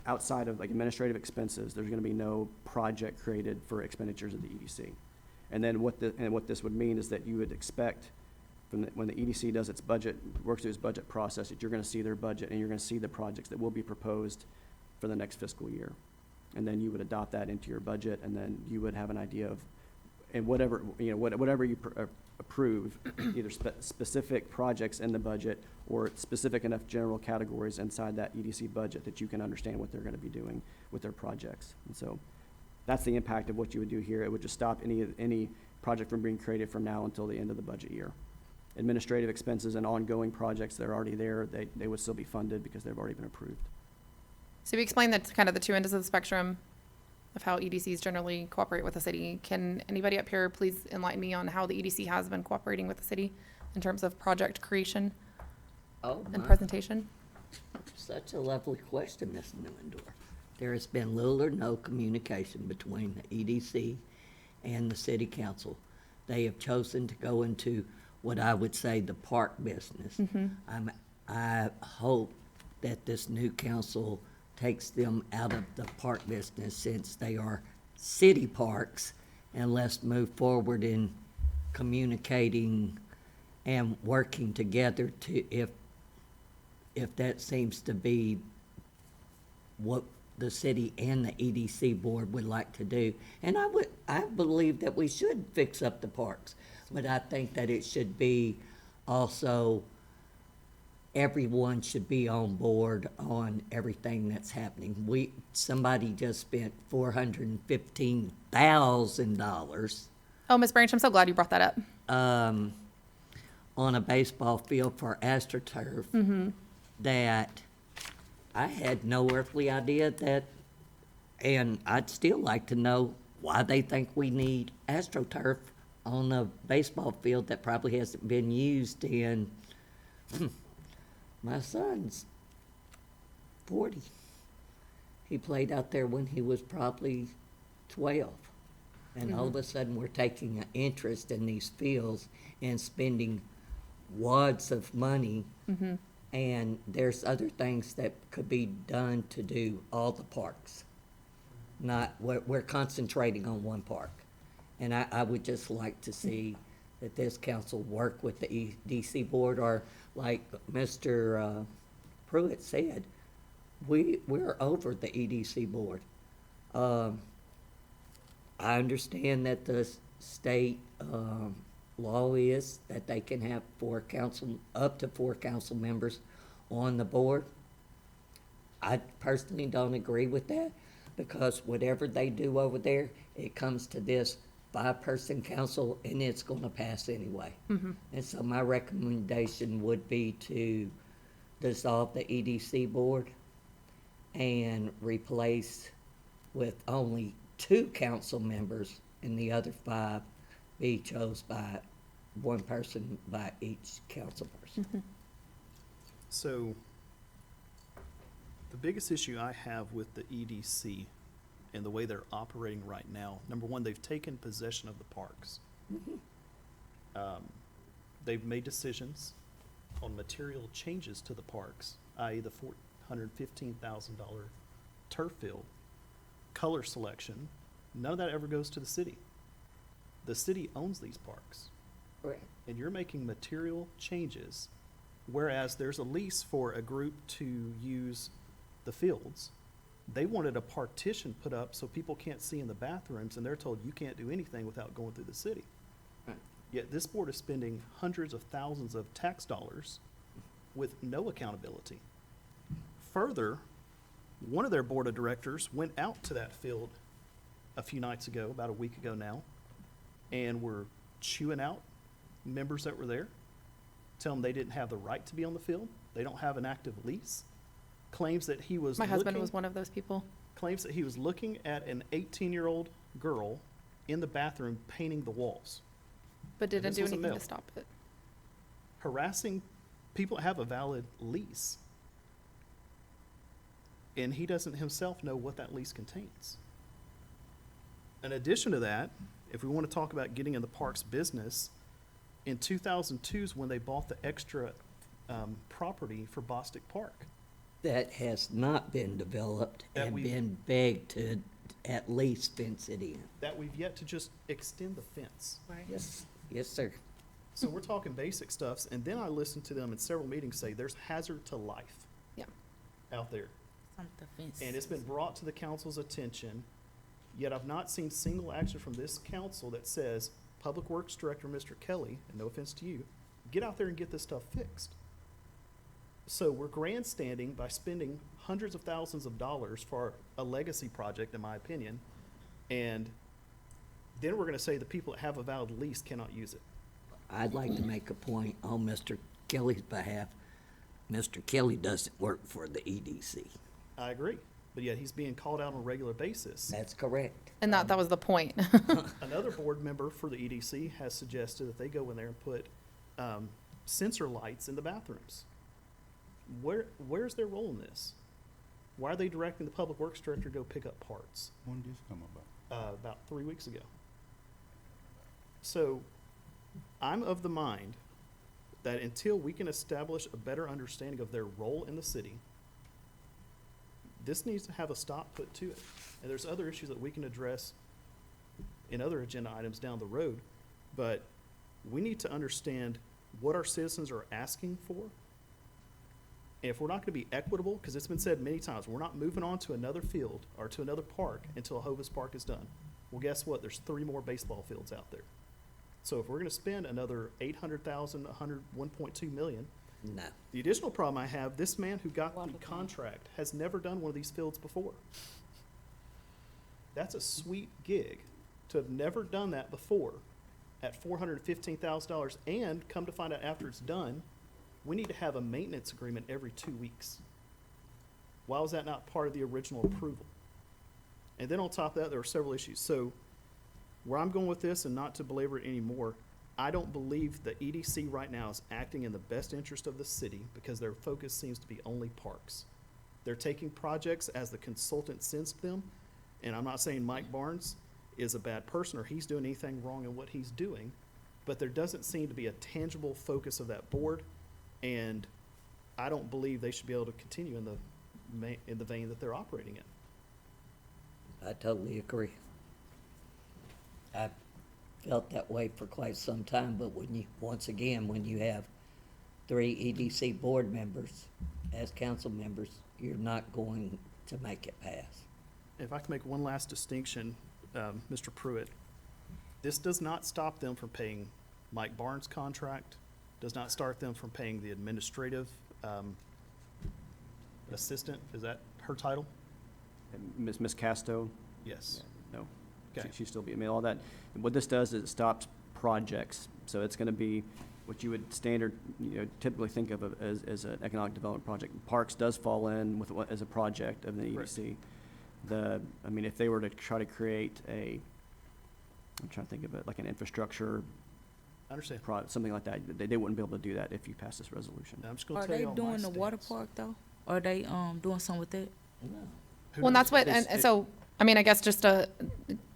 outside of like administrative expenses, there's gonna be no project created for expenditures of the EDC. And then what this would mean is that you would expect when the EDC does its budget, works through its budget process, that you're gonna see their budget and you're gonna see the projects that will be proposed for the next fiscal year. And then you would adopt that into your budget, and then you would have an idea of, and whatever you approve, either specific projects in the budget or specific enough general categories inside that EDC budget that you can understand what they're gonna be doing with their projects. And so that's the impact of what you would do here. It would just stop any project from being created from now until the end of the budget year. Administrative expenses and ongoing projects that are already there, they would still be funded because they've already been approved. So we explained that kind of the two ends of the spectrum of how EDCs generally cooperate with the city. Can anybody up here please enlighten me on how the EDC has been cooperating with the city in terms of project creation and presentation? Such a lovely question, Ms. Newendorf. There has been little or no communication between the EDC and the city council. They have chosen to go into what I would say the park business. I hope that this new council takes them out of the park business, since they are city parks, and let's move forward in communicating and working together to, if that seems to be what the city and the EDC board would like to do. And I believe that we should fix up the parks, but I think that it should be also, everyone should be on board on everything that's happening. Somebody just spent $415,000 Oh, Ms. Branch, I'm so glad you brought that up. on a baseball field for AstroTurf that I had no earthly idea that, and I'd still like to know why they think we need AstroTurf on a baseball field that probably hasn't been used in, my son's 40. He played out there when he was probably 12. And all of a sudden, we're taking an interest in these fields and spending wads of money. And there's other things that could be done to do all the parks. We're concentrating on one park. And I would just like to see that this council work with the EDC board, or like Mr. Pruitt said, we're over the EDC board. I understand that the state law is that they can have up to four council members on the board. I personally don't agree with that, because whatever they do over there, it comes to this 5-person council, and it's going to pass anyway. And so my recommendation would be to dissolve the EDC board and replace with only 2 council members, and the other 5 be chose by one person by each council person. So, the biggest issue I have with the EDC and the way they're operating right now, number one, they've taken possession of the parks. They've made decisions on material changes to the parks, i.e. the $415,000 turf field, color selection. None of that ever goes to the city. The city owns these parks. Correct. And you're making material changes Whereas there's a lease for a group to use the fields. They wanted a partition put up so people can't see in the bathrooms, and they're told you can't do anything without going through the city. Right. Yet this board is spending hundreds of thousands of tax dollars with no accountability. Further, one of their board of directors went out to that field a few nights ago, about a week ago now, and were chewing out members that were there, telling them they didn't have the right to be on the field, they don't have an active lease, claims that he was My husband looking- was one of those people. claims that he was looking at an 18-year-old girl in the bathroom painting the walls, But didn't this do was a anything male. to stop it. harassing people that have a valid lease. And he doesn't himself know what that lease contains. In addition to that, if we want to talk about getting in the parks business, in 2002 is when they bought the extra property for Bostic Park. That has not been developed That and we've- been begged to at least fence it in. That we've yet to just extend the fence. Yes, yes, sir. So we're talking basic stuffs, and then I listened to them in several meetings say there's hazard to life Yeah. out there. Something fence. And it's been brought to the council's attention, yet I've not seen single action from this council that says, Public Works Director, Mr. Kelly, and no offense to you, get out there and get this stuff fixed. So we're grandstanding by spending hundreds of thousands of dollars for a legacy project, in my opinion, and then we're gonna say the people that have a valid lease cannot use it. I'd like to make a point on Mr. Kelly's behalf. Mr. Kelly doesn't work for the EDC. I agree, but yet he's being called out on a regular basis. That's correct. And that was the point. Another board member for the EDC has suggested that they go in there and put sensor lights in the bathrooms. Where's their role in this? Why are they directing the Public Works Director to go pick up parts? When did this come about? About 3 weeks ago. So I'm of the mind that until we can establish a better understanding of their role in the city, this needs to have a stop put to it. And there's other issues that we can address in other agenda items down the road, but we need to understand what our citizens are asking for. And if we're not gonna be equitable, because it's been said many times, we're not moving on to another field or to another park until Hovis Park is done. Well, guess what? There's 3 more baseball fields out there. So if we're gonna spend another 800,000, 1.2 million, No. the additional problem I have, this man who got Water the tank. contract has never done one of these fields before. That's a sweet gig to have never done that before at $415,000, and come to find out after it's done, we need to have a maintenance agreement every 2 weeks. Why was that not part of the original approval? And then on top of that, there are several issues. So where I'm going with this, and not to belabor it anymore, I don't believe the EDC right now is acting in the best interest of the city because their focus seems to be only parks. They're taking projects as the consultant sends to them, and I'm not saying Mike Barnes is a bad person or he's doing anything wrong in what he's doing, but there doesn't seem to be a tangible focus of that board, and I don't believe they should be able to continue in the vein that they're operating in. I totally agree. I've felt that way for quite some time, but when you have 3 EDC board members as council members, you're not going to make it pass. If I can make one last distinction, Mr. Pruitt, this does not stop them from paying Mike Barnes' contract, does not start them from paying the administrative assistant, is that her title? And Ms. Casto? Yes. No. Okay. She'd still be, I mean, all that. What this does is it stops projects. So it's gonna be what you would typically think of as an economic development project. Parks does fall in with as a project of the EDC. I mean, if they were to try to create I'm trying to think of it, like an infrastructure I understand. something like that, they wouldn't be able to do that if you pass this resolution. Now, I'm just gonna Are tell they you all my doing the water stance. park though? Are they doing something with that? No. Who Well, and knows? that's what, and so, I mean, I guess just to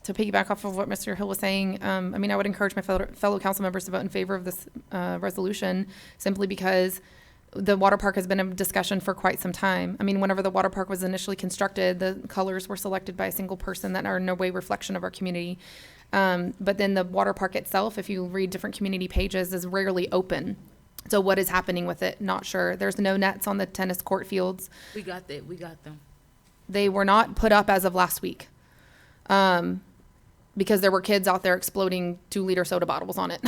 piggyback off of what Mr. Hill was saying, I mean, I would encourage my fellow council members to vote in favor of this resolution, simply because the water park has been a discussion for quite some time. I mean, whenever the water park was initially constructed, the colors were selected by a single person that are in no way reflection of our community. But then the water park itself, if you read different community pages, is rarely open. So what is happening with it? Not sure. There's no nets on the tennis court fields. We got that, we got them. They were not put up as of last week. Because there were kids out there exploding 2-liter soda bottles on it.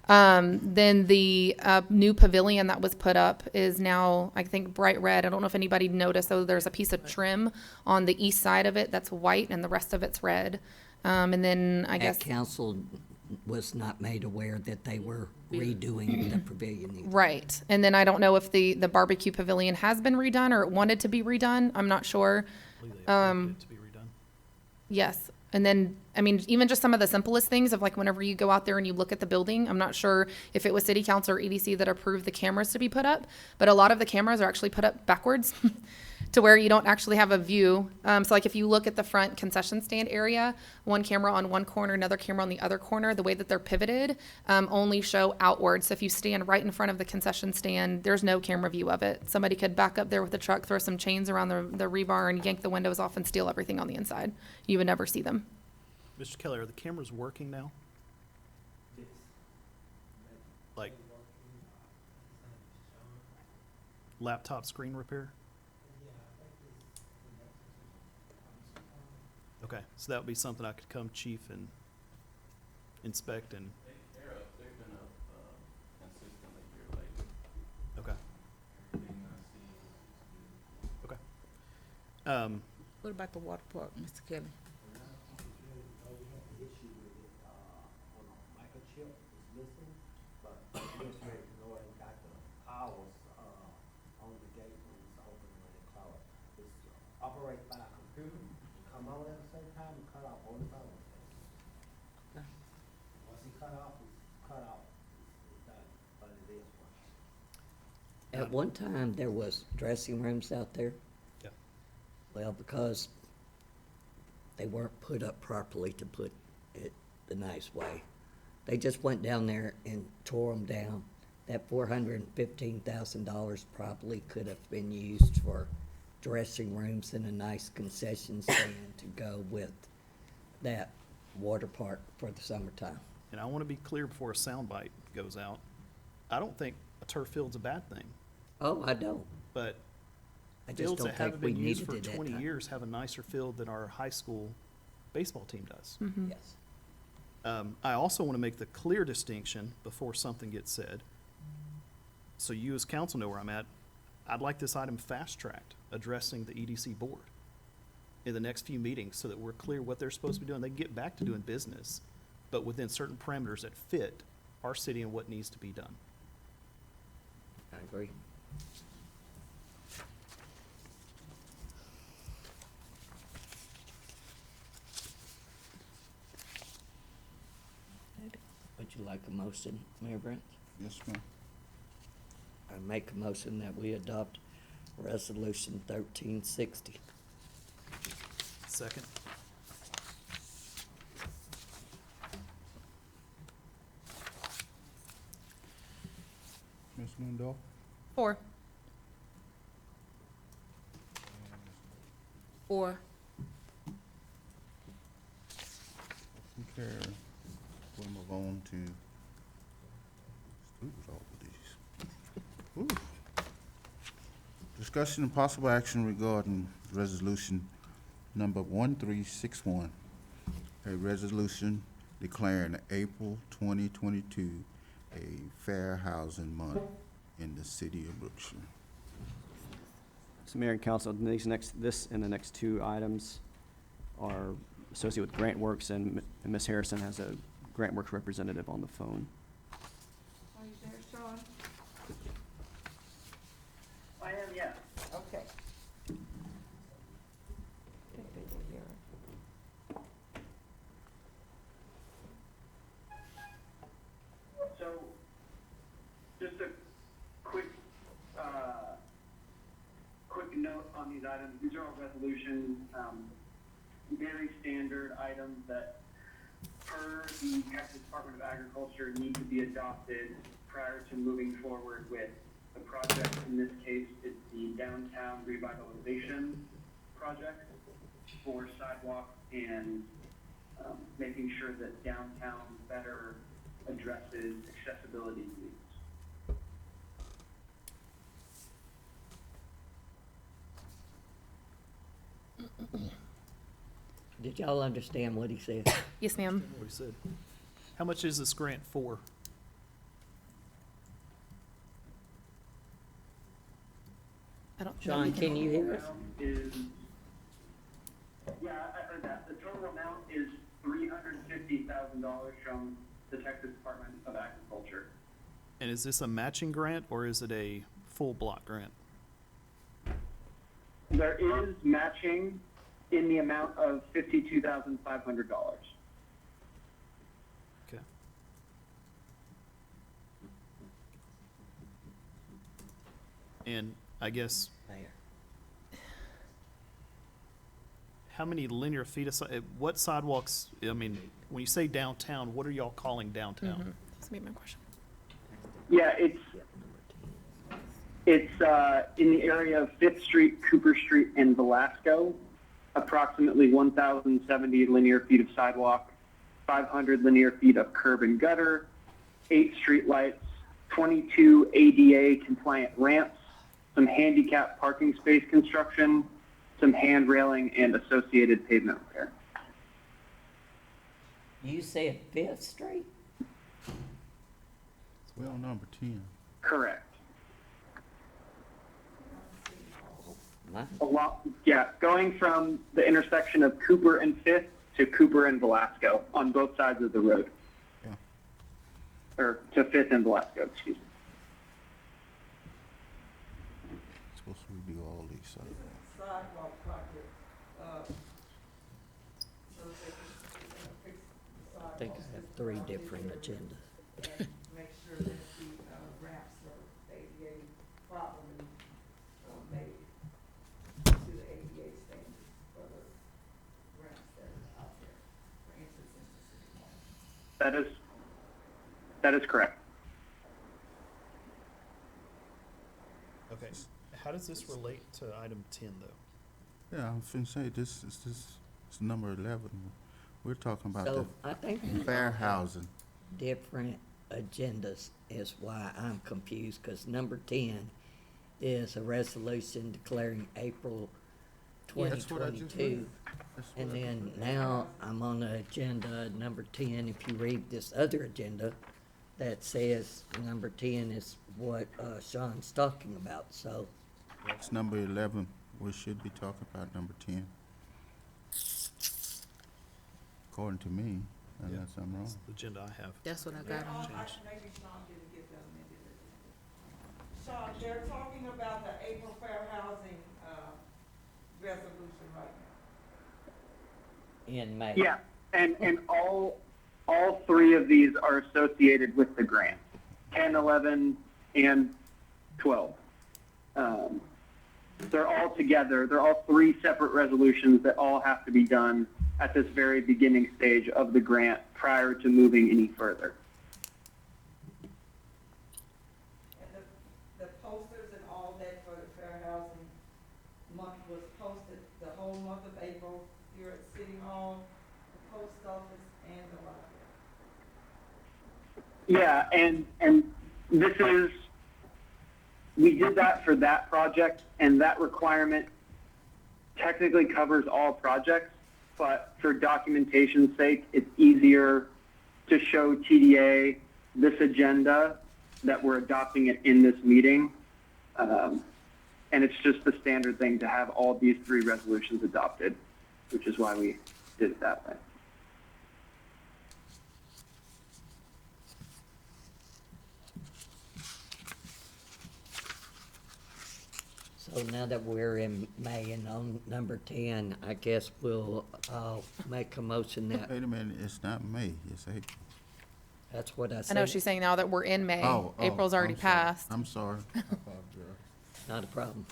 Then the new pavilion that was put up is now, I think, bright red. I don't know if anybody noticed, though, there's a piece of trim on the east side of it that's white and the rest of it's red. And then I guess. That council was not made aware that they were redoing the pavilion either. Right. And then I don't know if the barbecue pavilion has been redone or it wanted to be redone. I'm not sure. I believe they approved it to be redone. Yes. And then, I mean, even just some of the simplest things of like whenever you go out there and you look at the building, I'm not sure if it was city council or EDC that approved the cameras to be put up, but a lot of the cameras are actually put up backwards to where you don't actually have a view. So like if you look at the front concession stand area, one camera on one corner, another camera on the other corner, the way that they're pivoted only show outward. So if you stand right in front of the concession stand, there's no camera view of it. Somebody could back up there with a truck, throw some chains around the rebar and yank the windows off and steal everything on the inside. You would never see them. Mr. Kelly, are the cameras working now? Like laptop screen repair? Okay, so that would be something I could come, chief, and inspect and, They've been up consistently here lately. okay, Everything I see is good. okay. What about the water park, Mr. Kelly? Microchip is missing, but it's ready to go and got the hours on the gate when it's open when they close. It's operated by a computer, come on at the same time and cut off on the phone. Okay. Once he cut off, it's cut off. It's done, but it is working. At one time, there was dressing rooms out there. Yeah. Well, because they weren't put up properly to put it the nice way. They just went down there and tore them down. That $415,000 probably could have been used for dressing rooms and a nice concession stand to go with that water park for the summertime. And I want to be clear before a soundbite goes out. I don't think a turf field's a bad thing, Oh, I don't. but I just fields don't that think haven't we been used needed for it that 20 time. years have a nicer field than our high school baseball team does. Mm-hmm. Yes. I also want to make the clear distinction before something gets said. So you as council know where I'm at. I'd like this item fast-tracked, addressing the EDC board in the next few meetings so that we're clear what they're supposed to be doing. They can get back to doing business, but within certain parameters that fit our city and what needs to be done. I agree. Would you like a motion, Mayor Brent? Yes, ma'am. I make a motion that we adopt Resolution 1360. Second? Ms. Lindahl? 4. Or, Okay, we'll move on to, with all of these. Ooh. Discussion and possible action regarding resolution number 1361, a resolution declaring April 2022 a fair housing month in the city of Brookshire. So Mayor and Council, this and the next two items are associated with Grant Works, and Ms. Harrison has a Grant Works representative on the phone. Are you there, Sean? I am, yeah. Okay. So, just a quick note on these items. These are all resolutions, very standard items that, per the Texas Department of Agriculture, need to be adopted prior to moving forward with the project. In this case, it's the downtown revitalization project for sidewalk and making sure that downtown better addresses accessibility needs. Did y'all understand what he said? Yes, ma'am. What he said. How much is this grant for? I don't. Sean, can you hear us? Is, yeah, I heard that. The total amount is $350,000 from the Texas Department of Agriculture. And is this a matching grant or is it a full block grant? There is matching in the amount of $52,500. Okay. And I guess, Mayor. how many linear feet of, what sidewalks, I mean, when you say downtown, what are y'all calling downtown? That's me, my question. Yeah, it's in the area of 5th Street, Cooper Street, and Velasco. Approximately 1,070 linear feet of sidewalk, 500 linear feet of curb and gutter, 8 street lights, 22 ADA compliant ramps, some handicap parking space construction, some hand railing, and associated pavement repair. You said Fifth Street? It's well number 10. Correct. My, Going from the intersection of Cooper and 5th to Cooper and Velasco on both sides of the road. Yeah. Or to 5th and Velasco, excuse me. Supposed to review all these sidewalks. Sidewalk project, so they can, fix the I think I have sidewalks, 3 different agendas. and make sure that the, ramps are ADA properly, made to the ADA standards for the ramps that are out there, for instance, in the city hall. That is correct. Okay, how does this relate to item 10 though? Yeah, I'm finna say, this is number 11. We're talking about So I think the fair housing. different agendas is why I'm confused, because number 10 is a resolution declaring April That's what I just 2022. read. That's what And I- then now I'm on the agenda number 10. If you read this other agenda, that says number 10 is what Sean's talking about, so. It's number 11. We should be talking about number 10. According to me, unless I'm wrong. That's the agenda I have. That's what I got on. Maybe Sean didn't get the amended agenda. Sean, they're talking about the April Fair Housing, resolution right now. In May. Yeah, and all 3 of these are associated with the grant, 10, 11, and 12. They're all together. They're all 3 separate resolutions that all have to be done at this very beginning stage of the grant prior to moving any further. And the posters and all that for the Fair Housing Month was posted the whole month of April here at City Hall, the post office, and the library. Yeah, and this is, we did that for that project, and that requirement technically covers all projects, but for documentation's sake, it's easier to show TDA this agenda that we're adopting it in this meeting. And it's just the standard thing to have all these 3 resolutions adopted, which is why we did it that way. So now that we're in May and on number 10, I guess we'll make a motion that, Wait a minute, it's not May, it's April. that's what I I said. know she's saying now that we're in May. Oh, April's already I'm sorry. passed. I'm sorry. I apologize. Not a problem.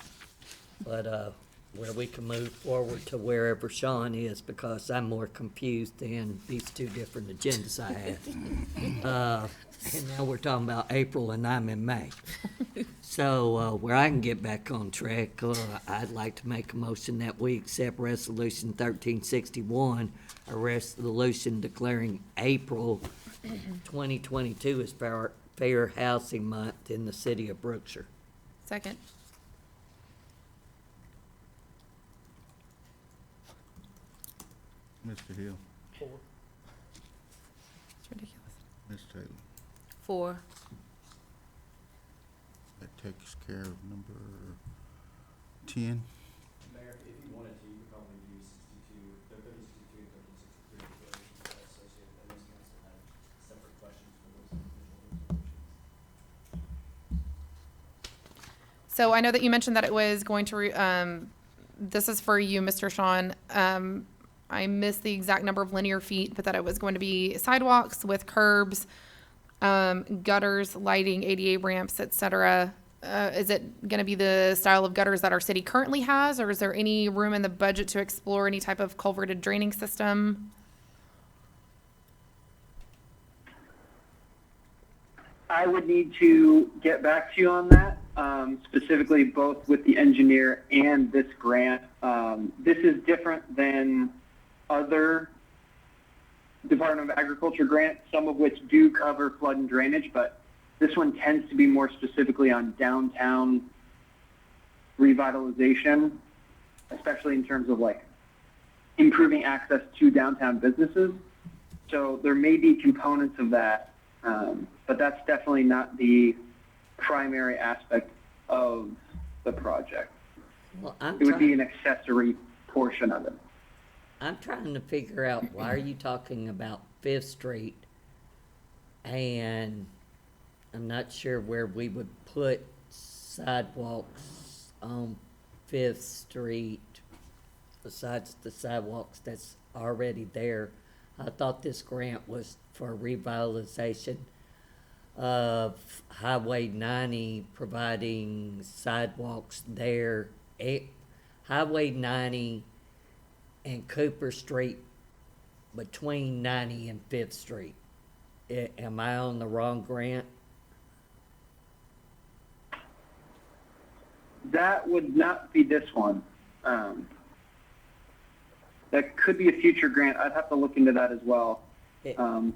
But where we can move forward to wherever Sean is, because I'm more confused than these 2 different agendas I have. And now we're talking about April and I'm in May. So where I can get back on track, I'd like to make a motion that we accept Resolution 1361, a resolution declaring April 2022 as Fair Housing Month in the city of Brookshire. Second. Mr. Hill, Four. It's ridiculous. Ms. Taylor. 4. That takes care of number 10. Mayor, if you wanted to, you could probably do 62, 1362 and 1363 resolutions that are associated, unless you also have separate questions for those individual resolutions. So I know that you mentioned that it was going to, this is for you, Mr. Sean. I missed the exact number of linear feet, but that it was going to be sidewalks with curbs, gutters, lighting, ADA ramps, et cetera. Is it going to be the style of gutters that our city currently has, or is there any room in the budget to explore any type of culverted draining system? I would need to get back to you on that, specifically both with the engineer and this grant. This is different than other Department of Agriculture grants, some of which do cover flood and drainage, but this one tends to be more specifically on downtown revitalization, especially in terms of like improving access to downtown businesses. So there may be components of that, but that's definitely not the primary aspect of the project. Well, It would be an accessory portion of it. I'm trying to figure out, why are you talking about Fifth Street? And I'm not sure where we would put sidewalks on Fifth Street besides the sidewalks that's already there. I thought this grant was for revitalization of Highway 90, providing sidewalks there. Highway 90 and Cooper Street between 90 and 5th Street. Am I on the wrong grant? That would not be this one. That could be a future grant. I'd have to look into that as well.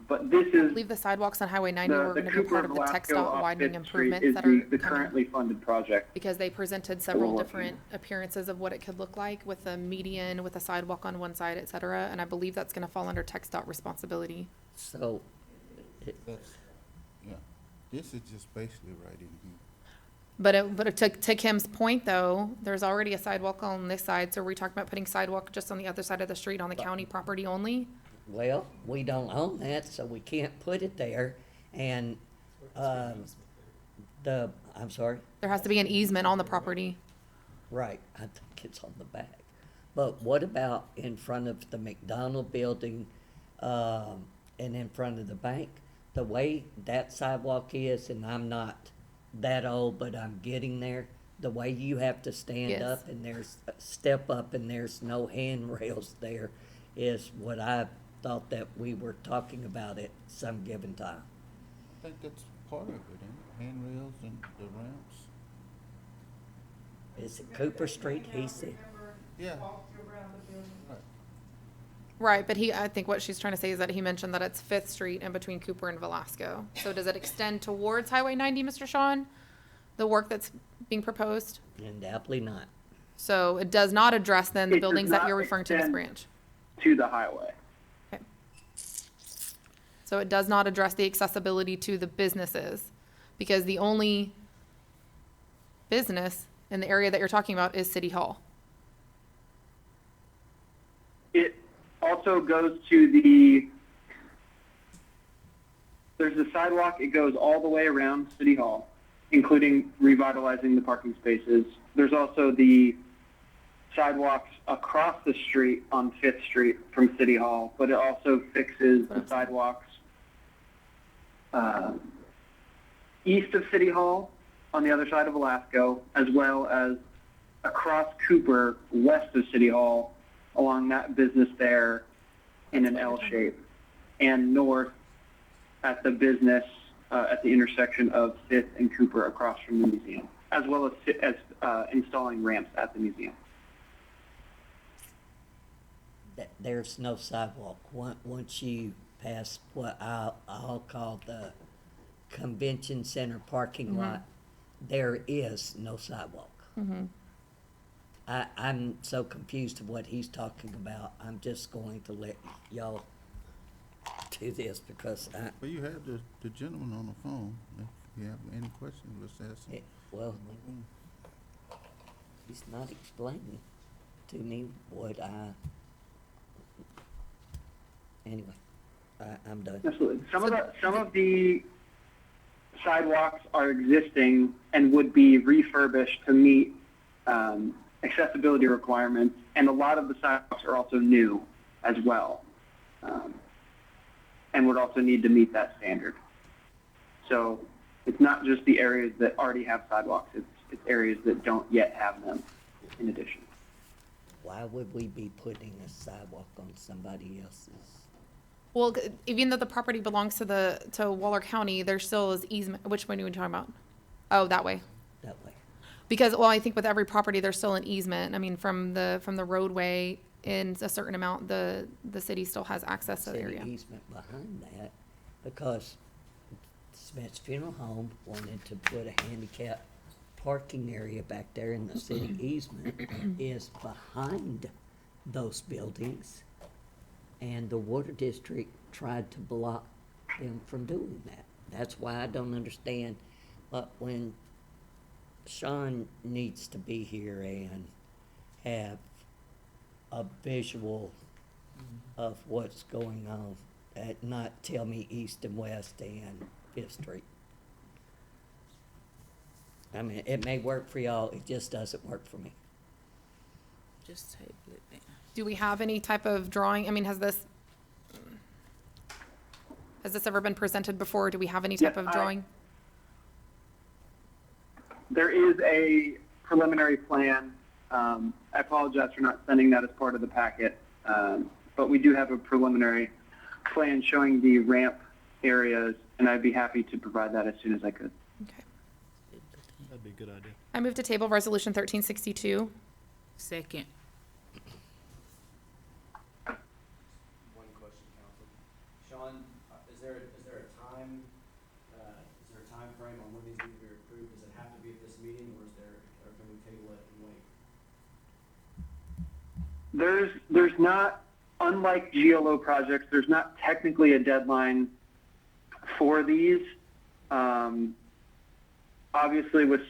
But this I is believe the sidewalks on Highway 90 were the going to be part Cooper of the Velasco TxDOT off widening 5th Street improvements is that are the coming. currently funded project. Because they presented we're several working different appearances of what it could look like with a median, with a sidewalk on one side, et cetera. And I believe that's going to fall under TxDOT responsibility. So, That's, yeah, this is just basically right in here. But to Kim's point, though, there's already a sidewalk on this side. So are we talking about putting sidewalk just on the other side of the street on the county property only? well, we don't own that, so we can't put it there. And, I'm sorry? There has to be an easement on the property. Right, I think it's on the back. But what about in front of the McDonald building, and in front of the bank? The way that sidewalk is, and I'm not that old, but I'm getting there, the way you have to stand Yes. up and there's a step up and there's no handrails there is what I thought that we were talking about at some given time. I think that's part of it, ain't it? Handrails and the ramps. Is it Cooper Street, he said? Yeah. Right, but I think what she's trying to say is that he mentioned that it's Fifth Street and between Cooper and Velasco. So does it extend towards Highway 90, Mr. Sean? The work that's being proposed? Undoubtedly not. So it does not address then the It does buildings that not you're referring to this extend branch? to the highway. Okay. So it does not address the accessibility to the businesses, because the only business in the area that you're talking about is City Hall. It also goes to there's the sidewalk, it goes all the way around City Hall, including revitalizing the parking spaces. There's also the sidewalks across the street on 5th Street from City Hall, but it also fixes the sidewalks east of City Hall on the other side of Velasco, as well as across Cooper west of City Hall along that business there in an L shape, and north at the business at the intersection of 5th and Cooper across from the museum, as well as installing ramps at the museum. There's no sidewalk. Once you pass what I'll call the convention center parking lot, there is no sidewalk. Mm-hmm. I'm so confused of what he's talking about. I'm just going to let y'all do this because Well, you have the gentleman on the phone. If you have any questions, let's ask him. well, he's not explaining to me what anyway, I'm done. Absolutely. Some of the sidewalks are existing and would be refurbished to meet accessibility requirements, and a lot of the sidewalks are also new as well, and would also need to meet that standard. So it's not just the areas that already have sidewalks; it's areas that don't yet have them. In addition, Why would we be putting a sidewalk on somebody else's? Well, even though the property belongs to Waller County, there still is easement. Which one are you talking about? Oh, that way. That way. Because, well, I think with every property, there's still an easement. I mean, from the roadway in a certain amount, the city still has access to the City area. easement behind that, because Smith's Funeral Home wanted to put a handicap parking area back there, and the city easement is behind those buildings. And the water district tried to block them from doing that. That's why I don't understand, but when Sean needs to be here and have a visual of what's going on, not tell me east and west and Fifth Street. I mean, it may work for y'all, it just doesn't work for me. Just table it then. Do we have any type of drawing? I mean, has this ever been presented before? Do we have any type Yes, of drawing? there is a preliminary plan. I apologize for not sending that as part of the packet, but we do have a preliminary plan showing the ramp areas, and I'd be happy to provide that as soon as I could. Okay. That'd be a good idea. I move to table resolution 1362. Second. One question, council. Sean, is there a time frame on when these need to be approved? Does it have to be at this meeting, or can we table it and wait? There's not, unlike GLO projects, there's not technically a deadline for these. Obviously, with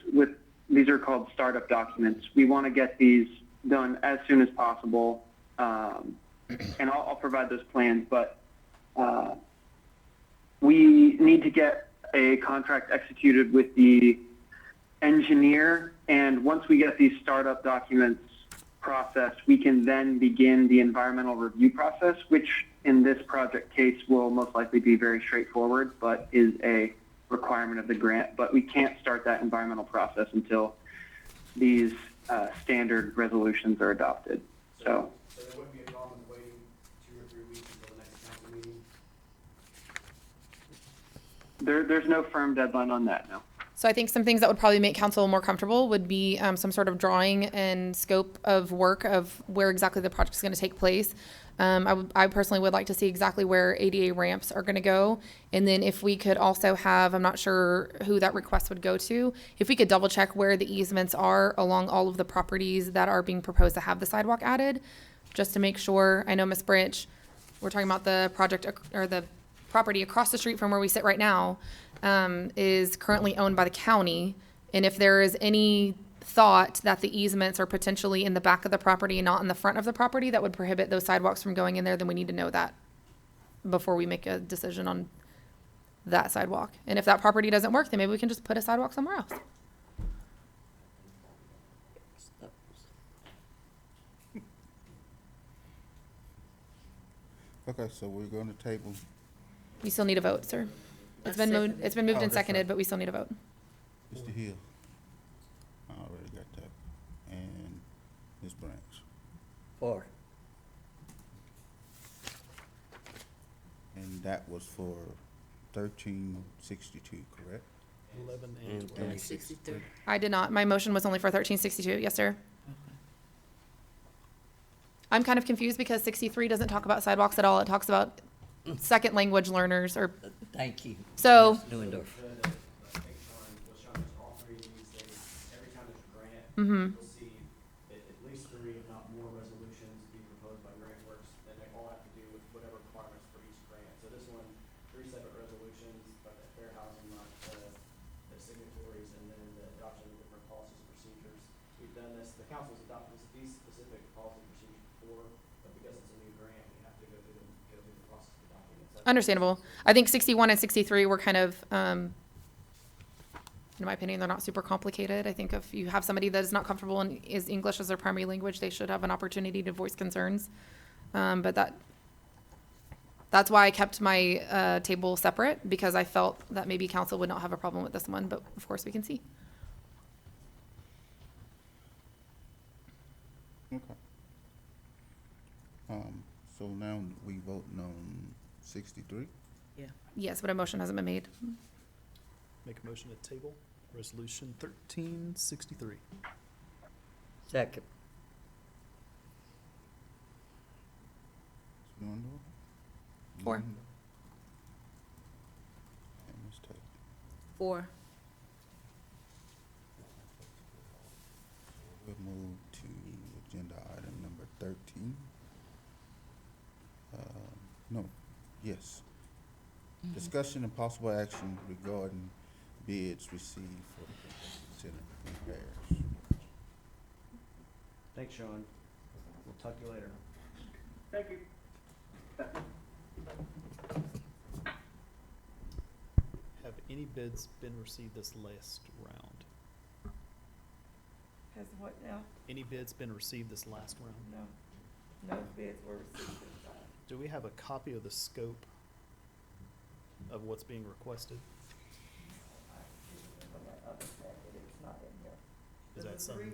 these are called startup documents. We want to get these done as soon as possible, and I'll provide those plans. But we need to get a contract executed with the engineer, and once we get these startup documents processed, we can then begin the environmental review process, which in this project case will most likely be very straightforward, but is a requirement of the grant. But we can't start that environmental process until these standard resolutions are adopted. So there wouldn't be a problem with waiting 2 or 3 weeks until the next council meeting? there's no firm deadline on that, no. So I think some things that would probably make council more comfortable would be some sort of drawing and scope of work of where exactly the project is going to take place. I personally would like to see exactly where ADA ramps are going to go. And then if we could also have, I'm not sure who that request would go to, if we could double check where the easements are along all of the properties that are being proposed to have the sidewalk added, just to make sure. I know Ms. Branch, we're talking about the project or the property across the street from where we sit right now, is currently owned by the county. And if there is any thought that the easements are potentially in the back of the property and not in the front of the property that would prohibit those sidewalks from going in there, then we need to know that before we make a decision on that sidewalk. And if that property doesn't work, then maybe we can just put a sidewalk somewhere else. Okay, so we're going to table. We still need a vote, sir. It's been moved Oh, and that's seconded, right. but we still need a vote. Mr. Hill. I already got that. And Ms. Branch. 4. And that was for 1362, correct? 11 And and 20. 63. I did not. My motion was only for 1362. Yes, sir. I'm kind of confused because 63 doesn't talk about sidewalks at all. It talks about second language learners or, Thank you. so, Ms. Neuendorf. All 3 of these things, every time there's a grant, mhm. you'll see at least done this, the council's adopted these specific policy procedures before, but because it's a new grant, we have to go through the process of adopting it. So- Understandable. I think 61 and 63 were kind of, in my opinion, they're not super complicated. I think if you have somebody that is not comfortable and is English as their primary language, they should have an opportunity to voice concerns. But that's why I kept my table separate, because I felt that maybe council would not have a problem with this one, but of course we can see. Okay. So now we voting on 63? Yes, but a motion hasn't been made. Make a motion to table resolution 1363. Second. Ms. Wendell? 4. Linda? And Ms. Taylor. 4. We'll move to agenda item number 13. No, yes. Discussion and possible action regarding bids received for the center repairs. Thanks, Sean. We'll talk to you later. Thank you. Have any bids been received this last round? Has what now? Any bids been received this last round? No. No bids were received this time. Do we have a copy of the scope of what's being requested? On that other packet, it's not in here. Is that There's something?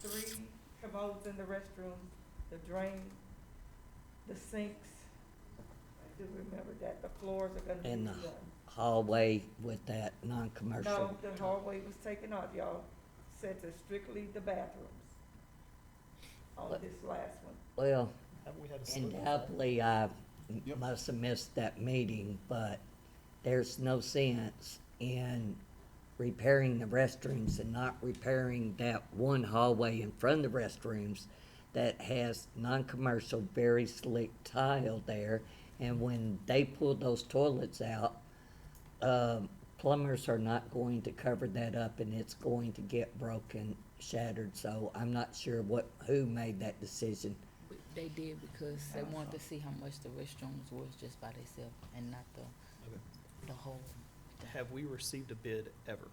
three commodes in the restrooms, the drain, the sinks. I do remember that. The floors are gonna be And redone. the hallway with that non-commercial. No, the hallway was taken off, y'all. Said to strictly the bathrooms on What? this last one. Well, Haven't we had a scope? undoubtedly, I Yep. must have missed that meeting, but there's no sense in repairing the restrooms and not repairing that one hallway in front of the restrooms that has non-commercial, very slick tile there. And when they pull those toilets out, plumbers are not going to cover that up, and it's going to get broken, shattered. So I'm not sure who made that decision. They did because they wanted to see how much the restrooms was just by themselves and not Okay. the whole. Have we received a bid ever?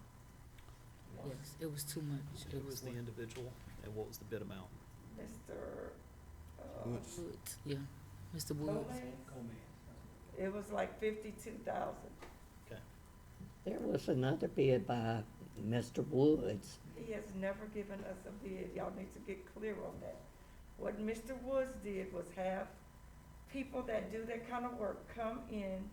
Yes, it was too much. Who was the what- individual and what was the bid amount? Mr. Woods. Woods, yeah, Mr. Woods. Gomez, it was like 52,000. Okay. There was another bid by Mr. Woods. He has never given us a bid. Y'all need to get clear on that. What Mr. Woods did was have people that do that kind of work come in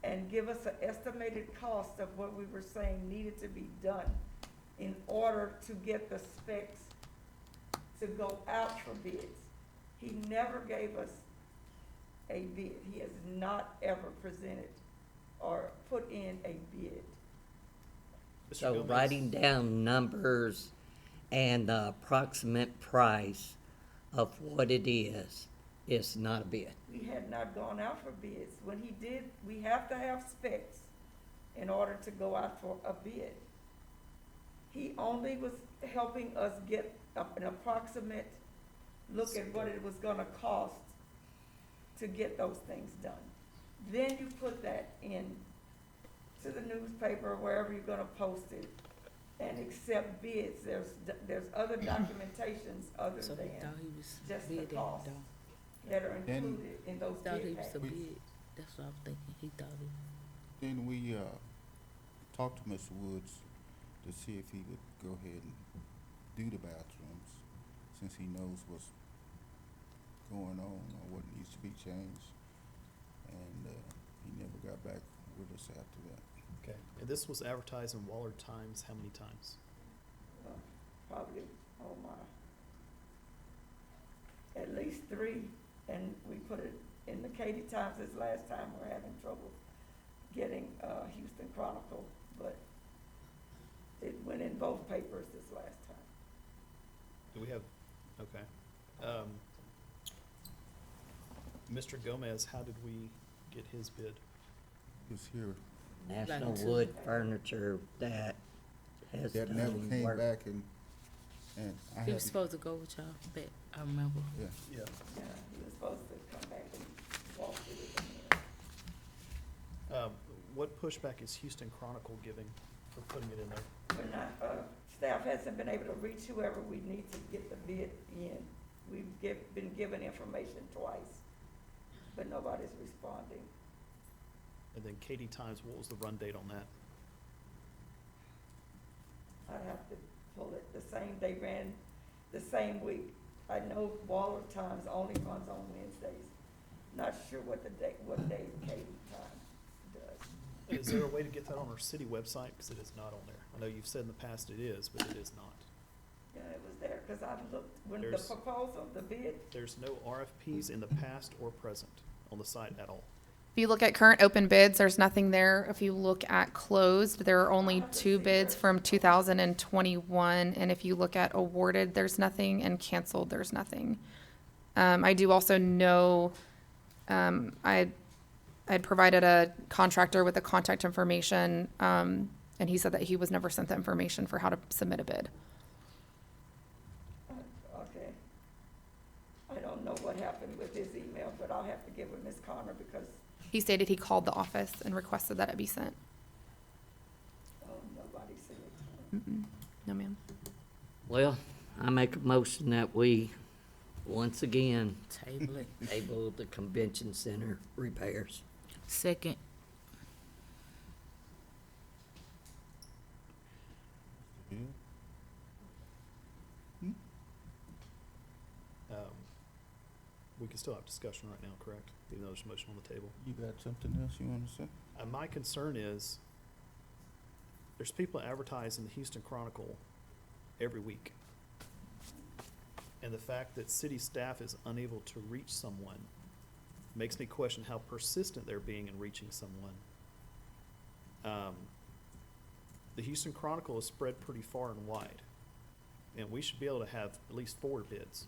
and give us an estimated cost of what we were saying needed to be done in order to get the specs to go out for bids. He never gave us a bid. He has not ever presented or put in a bid. Mr. So Gomez? writing down numbers and the approximate price of what it is not a bid. We had not gone out for bids. When he did, we have to have specs in order to go out for a bid. He only was helping us get an approximate look at what it was gonna cost to get those things done. Then you put that in to the newspaper, wherever you're gonna post it, and accept bids. There's other documentations other So he than thought he was just the bidding, cost though. that are Then- included in those Thought he bid was a packages. bid. That's what I was thinking. He thought he. Then we talked to Mr. Woods to see if he would go ahead and do the bathrooms, since he knows what's going on or what needs to be changed. And he never got back with us after that. Okay. And this was advertised in Waller Times how many times? Probably, oh my, at least 3, and we put it in the Katy Times this last time. We're having trouble getting Houston Chronicle, but it went in both papers this last time. Do we have, okay. Mr. Gomez, how did we get his bid? He was here, National Like two. Wood Furniture that has that never done came work. back and And I He was have, supposed to go with y'all, but I remember. yeah, Yeah. Yeah, he was supposed to come back and walk through it. What pushback is Houston Chronicle giving for putting it in there? We're not, staff hasn't been able to reach whoever we need to get the bid in. We've been given information twice, but nobody's responding. And then Katie Times, what was the run date on that? I'd have to pull it the same, they ran the same week. I know Waller Times only runs on Wednesdays. Not sure what day Katy Time does. Is there a way to get that on our city website? Because it is not on there. I know you've said in the past it is, but it is not. Yeah, it was there, cause I've looked, when the There's- proposal, the bid, There's no RFPs in the past or present on the site at all. If you look at current open bids, there's nothing there. If you look at closed, there are only 2 bids from 2021. And if you look at awarded, there's nothing, and canceled, there's nothing. I do also know, I'd provided a contractor with the contact information, and he said that he was never sent the information for how to submit a bid. okay. I don't know what happened with his email, but I'll have to give it Ms. Connor because, He stated he called the office and requested that it be sent. nobody seen it. Mm-mm. No, ma'am. Well, I make a motion that we, once again, Table it. table the convention center repairs. Second. yeah. We can still have discussion right now, correct? Even though there's a motion on the table. You got something else you wanna say? My concern is, there's people advertise in the Houston Chronicle every week. And the fact that city staff is unable to reach someone makes me question how persistent they're being in reaching someone. The Houston Chronicle is spread pretty far and wide, and we should be able to have at least 4 bids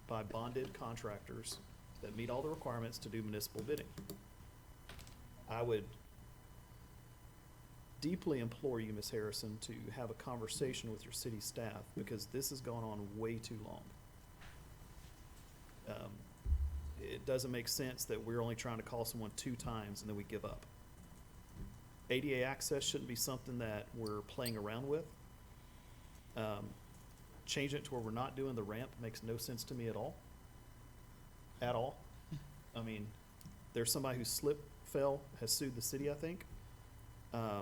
by bonded contractors that meet all the requirements to do municipal bidding. I would deeply implore you, Ms. Harrison, to have a conversation with your city staff, because this has gone on way too long. It doesn't make sense that we're only trying to call someone 2 times and then we give up. ADA access shouldn't be something that we're playing around with. Changing it to where we're not doing the ramp makes no sense to me at all. At all. I mean, there's somebody who fell, has sued the city, I think. I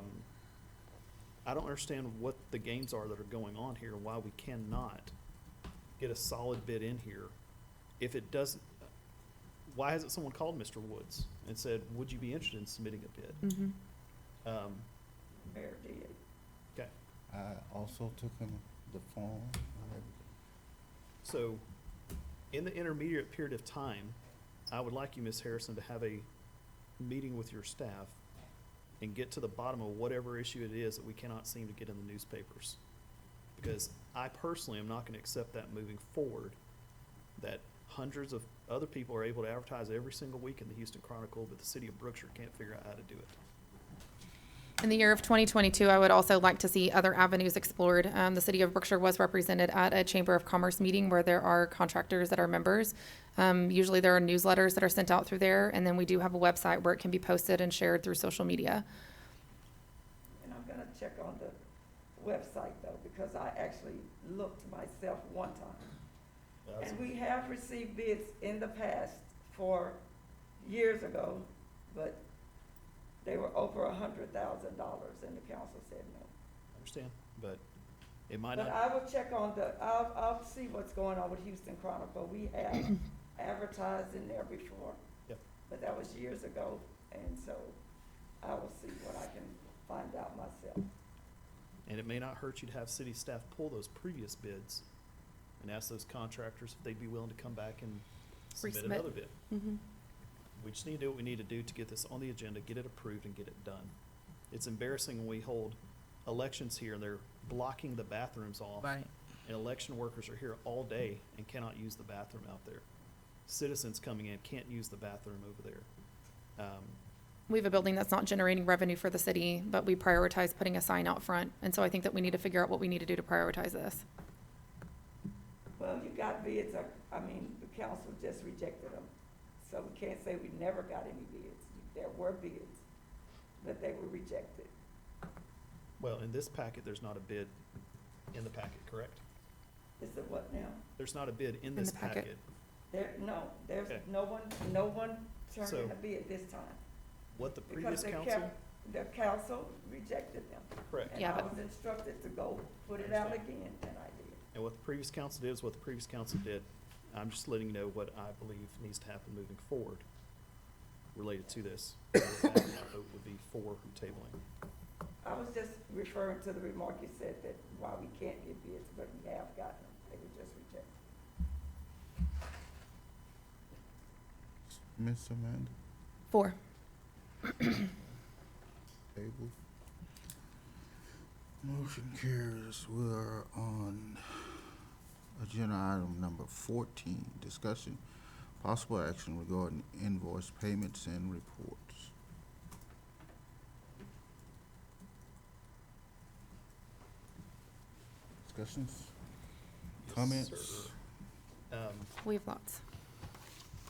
don't understand what the games are that are going on here, and why we cannot get a solid bid in here. If it doesn't, why hasn't someone called Mr. Woods and said, would you be interested in submitting a bid? Mm-hmm. Mayor did. Okay, I also took in the form. so in the intermediate period of time, I would like you, Ms. Harrison, to have a meeting with your staff and get to the bottom of whatever issue it is that we cannot seem to get in the newspapers. Because I personally am not gonna accept that moving forward, that hundreds of other people are able to advertise every single week in the Houston Chronicle, but the city of Brookshire can't figure out how to do it. In the year of 2022, I would also like to see other avenues explored. The city of Brookshire was represented at a Chamber of Commerce meeting where there are contractors that are members. Usually there are newsletters that are sent out through there, and then we do have a website where it can be posted and shared through social media. And I'm gonna check on the website though, because I actually looked myself one time. And we have received bids in the past for years ago, but they were over $100,000 and the council said no. I understand, but it might But not, I will check on I'll see what's going on with Houston Chronicle. We have advertised in there before. Yep. But that was years ago, and so I will see what I can find out myself. and it may not hurt you to have city staff pull those previous bids and ask those contractors if they'd be willing to come back and submit Resubmit. another bid. Mm-hmm. We just need to do what we need to do to get this on the agenda, get it approved, and get it done. It's embarrassing when we hold elections here and they're blocking the bathrooms off. Right. And election workers are here all day and cannot use the bathroom out there. Citizens coming in can't use the bathroom over there. we have a building that's not generating revenue for the city, but we prioritize putting a sign out front. And so I think that we need to figure out what we need to do to prioritize this. Well, you got bids, the council just rejected them. So we can't say we never got any bids. There were bids, but they were rejected. Well, in this packet, there's not a bid in the packet, correct? Is it what now? There's not a bid in the this packet. packet. There's Okay. no one turned So- in a bid this time. What the Because previous council, the council rejected them. correct. And Yeah, I but- was instructed to go put it out again, and I did. And what the previous council did is what the previous council did. I'm just letting you know what I believe needs to happen moving forward related to this. My vote would be for tabling. I was just referring to the remark you said that why we can't get bids, but we have gotten them. They were just rejected. Ms. Amanda, 4. table. Motion carries. We're on agenda item number 14, discussion, possible action regarding invoice payments and reports. Discussions, Yes, comments? sir. We have lots.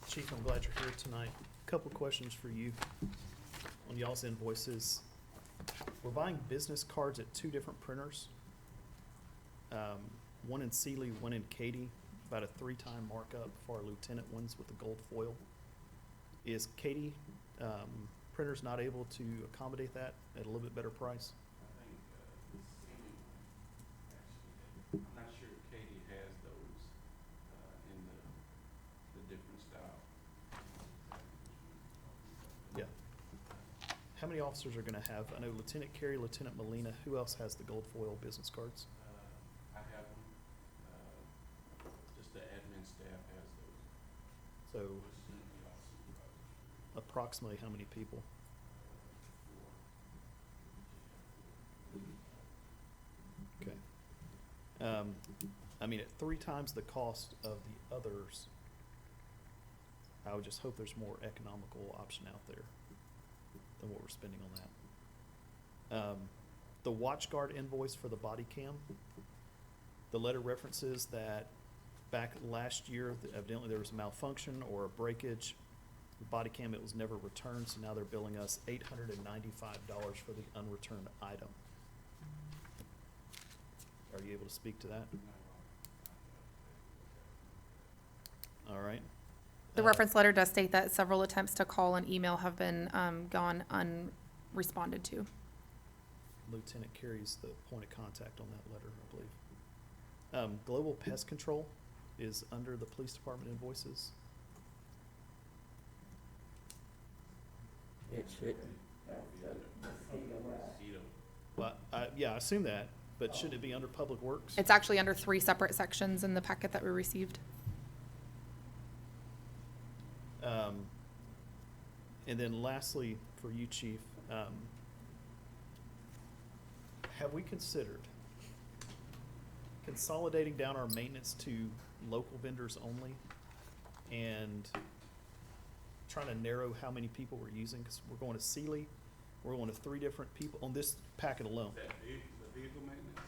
Chief, I'm glad you're here tonight. Couple questions for you on y'all's invoices. We're buying business cards at 2 different printers. One in Sealy, one in Katy, about a 3-time markup for our lieutenant ones with the gold foil. Is Katy printers not able to accommodate that at a little bit better price? I think, the city, actually, I'm not sure if Katie has those, in the different style. Yeah. How many officers are gonna have, I know Lieutenant Carey, Lieutenant Molina, who else has the gold foil business cards? I have them, just the admin staff has those, So which is gonna be all supervisors. approximately how many people? Okay. I mean, at 3 times the cost of the others, I would just hope there's more economical option out there than what we're spending on that. The WatchGuard invoice for the body cam, the letter references that back last year, evidently there was a malfunction or a breakage. The body cam, it was never returned, so now they're billing us $895 for the unreturned item. Are you able to speak to that? All right. The reference letter does state that several attempts to call and email have been gone unresponded to. Lieutenant Carey's the point of contact on that letter, I believe. Global Pest Control is under the police department invoices. It should, Well, yeah, I assume that, but shouldn't it be under Public Works? It's actually under 3 separate sections in the packet that we received. And then lastly, for you, Chief, have we considered consolidating down our maintenance to local vendors only and trying to narrow how many people we're using? Because we're going to Sealy, we're going to 3 different people on this packet alone. That the vehicle maintenance?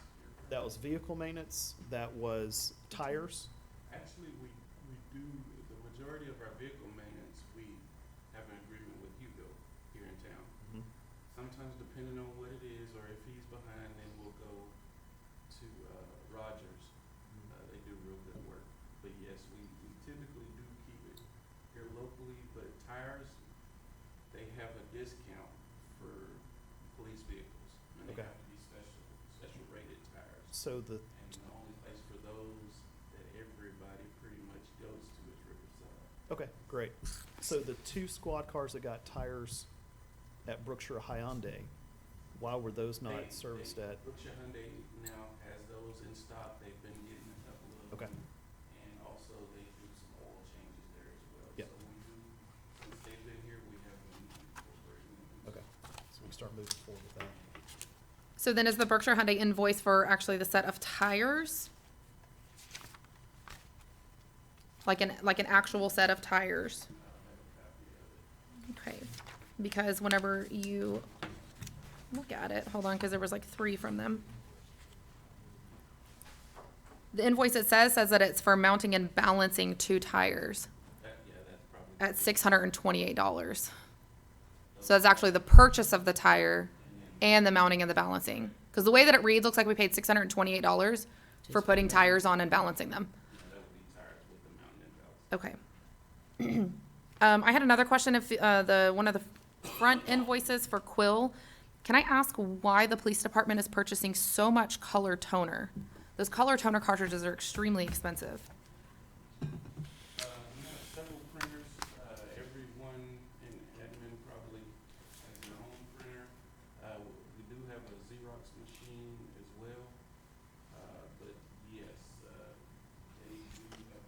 That was vehicle maintenance, that was tires. Actually, we do, the majority of our vehicle maintenance, we have an agreement with Hugo here in town. Sometimes depending on what it is, or if he's behind, then we'll go to, Rogers. They do real good work. But yes, we typically do keep it here locally, but tires, they have a discount for police vehicles. And they Okay. have to be special rated tires. So the, And the only place for those that everybody pretty much goes to is Riverside. okay, great. So the 2 squad cars that got tires at Brookshire Hyundai, why were those not serviced at? Brookshire Hyundai now has those in stock. They've been getting a couple of Okay. them. And also they do some oil changes there as well. Yep. So we do, since they've been here, we have been incorporating them. Okay, so we can start moving forward with that. So then is the Berkshire Hyundai invoice for actually the set of tires? Like an actual set of tires? I'll have a copy of it. Okay. because whenever you look at it, hold on, because there was like 3 from them. The invoice it says that it's for mounting and balancing 2 tires at $628. So it's actually the purchase of the tire and the mounting and the balancing. Because the way that it reads, looks like we paid $628 for putting tires on and balancing them. Okay. I had another question. If one of the front invoices for Quill, can I ask why the police department is purchasing so much color toner? Those color toner cartridges are extremely expensive. We have several printers, everyone in admin probably has their own printer. We do have a Xerox machine as well, but yes, we do have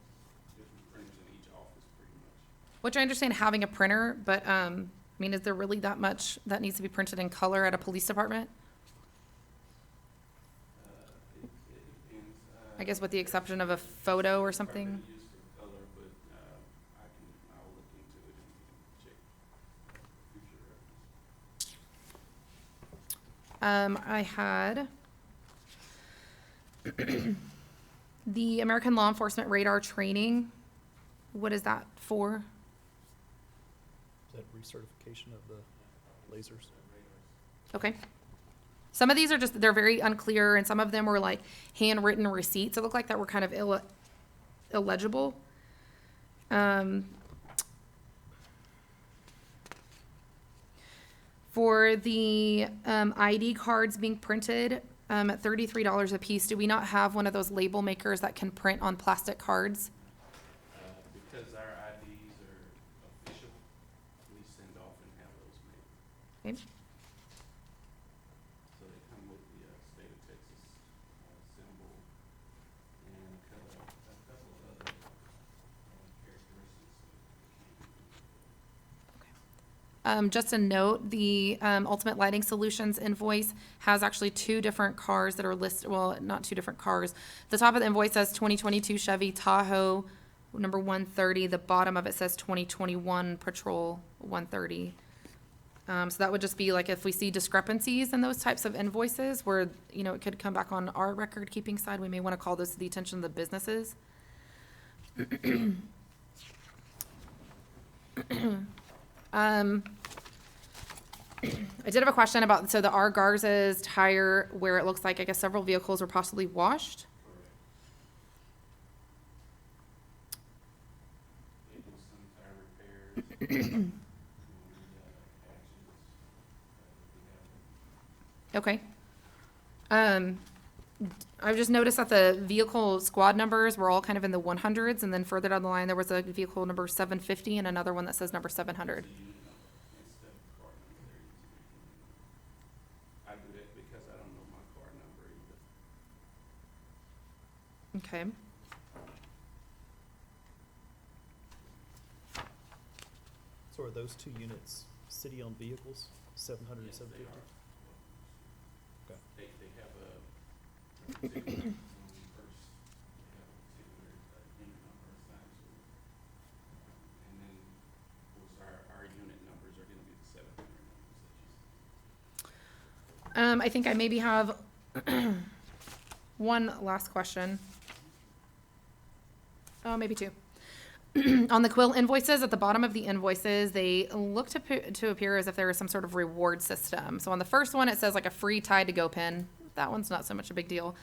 different printers in each office pretty much. Which I understand having a printer, but, I mean, is there really that much that needs to be printed in color at a police department? It depends. I guess with the exception of a photo or something? Probably used for color, but, I'll look into it and check future reference. I had the American Law Enforcement Radar Training. What is that for? Is that recertification of the lasers? Okay. Some of these are just, they're very unclear, and some of them were like handwritten receipts. It looked like that were kind of illegible. For the ID cards being printed at $33 a piece, do we not have one of those label makers that can print on plastic cards? Because our IDs are official, we send off and have those made. Okay. So they come with the state of Texas symbol and a couple of other characteristics. Just a note, the Ultimate Lighting Solutions invoice has actually 2 different cars that are listed, well, not 2 different cars. The top of the invoice says 2022 Chevy Tahoe, number 130. The bottom of it says 2021 Patrol 130. So that would just be like if we see discrepancies in those types of invoices where, you know, it could come back on our record keeping side, we may want to call those to the attention of the businesses. I did have a question about, so the R. Garza's tire, where it looks like, I guess, several vehicles were possibly washed. It was some tire repairs. Okay. I've just noticed that the vehicle squad numbers were all kind of in the 100s, and then further down the line, there was a vehicle number 750 and another one that says number 700. I do that because I don't know my car number either. Okay. So are those 2 units city-owned vehicles, 700 and Yes, 750? they are. Okay. They have a particular, when we first, they have a particular unit number assigned to it. And then, of course, our unit numbers are gonna be the 700 numbers that you see. I think I maybe have one last question. Oh, maybe 2. On the Quill invoices, at the bottom of the invoices, they look to appear as if there is some sort of reward system. So on the first one, it says like a free Tide-to-Go pin. That one's not so much a big deal.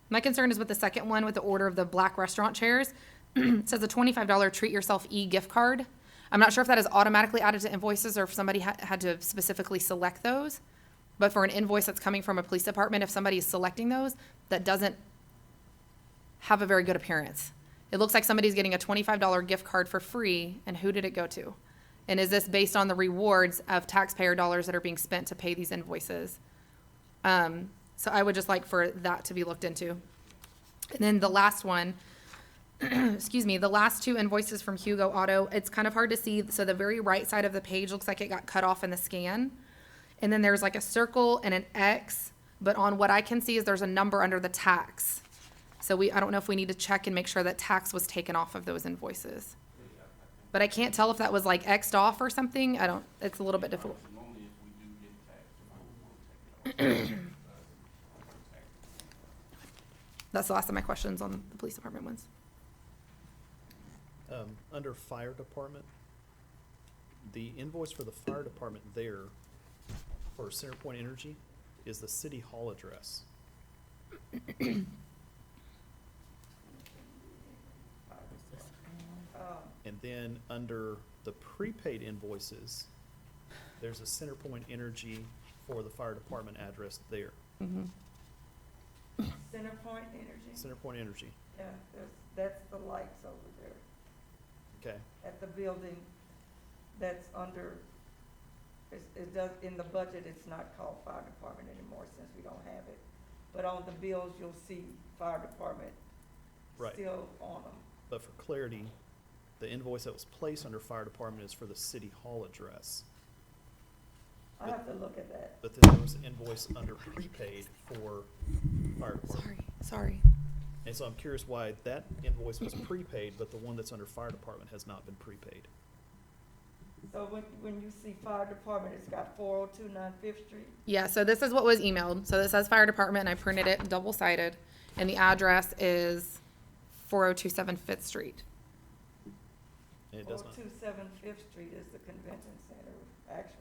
My concern is with the second one, with the order of the black restaurant chairs. It says a $25 treat yourself e-gift card. I'm not sure if that is automatically added to invoices or if somebody had to specifically select those. But for an invoice that's coming from a police department, if somebody is selecting those, that doesn't have a very good appearance. It looks like somebody's getting a $25 gift card for free, and who did it go to? And is this based on the rewards of taxpayer dollars that are being spent to pay these invoices? So I would just like for that to be looked into. And then the last one, excuse me, the last 2 invoices from Hugo Auto, it's kind of hard to see. So the very right side of the page looks like it got cut off in the scan. And then there's like a circle and an X, but on what I can see is there's a number under the tax. So I don't know if we need to check and make sure that tax was taken off of those invoices. I think But I can't tell if that was like X'd off or something. I don't, it's a little bit difficult. Normally, if we do get taxed, we'll take it off. That's the last of my questions on the police department ones. Under fire department, the invoice for the fire department there for CenterPoint Energy is the city hall address. And then under the prepaid invoices, there's a CenterPoint Energy for the fire department address there. Mm-hmm. CenterPoint Energy, CenterPoint Energy, yeah, that's the lights over there okay. at the building that's under, it does, in the budget, it's not called fire department anymore since we don't have it. But on the bills, you'll see fire department Right. still on them. But for clarity, the invoice that was placed under fire department is for the city hall address. I have to look at that. But then there was an invoice under prepaid for fire department. Sorry. And so I'm curious why that invoice was prepaid, but the one that's under fire department has not been prepaid. So when you see fire department, it's got 402 Fifth Street. Yeah, so this is what was emailed. So this says fire department, and I printed it double-sided, and the address is 4027 Fifth Street. And it does not, 427 Fifth Street is the convention center, actually.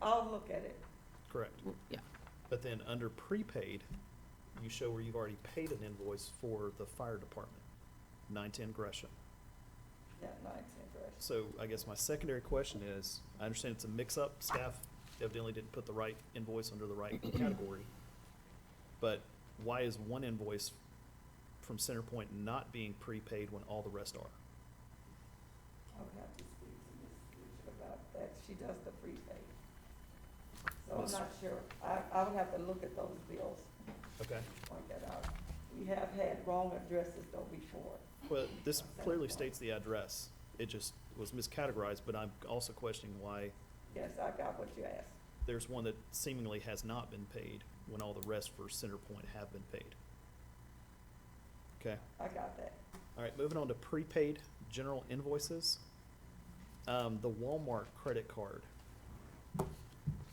I'll look at it. correct. Yeah. But then under prepaid, you show where you've already paid an invoice for the fire department, 910 Gresham. Yeah, 19 Gresham. So I guess my secondary question is, I understand it's a mix-up, staff evidently didn't put the right invoice under the right category. But why is one invoice from CenterPoint not being prepaid when all the rest are? I would have to speak to Ms. Bridget about that. She does the prepaid. So I'm not sure. I would have to look at those bills, Okay, point that out. We have had wrong addresses though before. well, this clearly states the address. It just was miscategorized, but I'm also questioning why Yes, I got what you asked. there's one that seemingly has not been paid when all the rest for CenterPoint have been paid. Okay, I got that. all right, moving on to prepaid general invoices. The Walmart credit card,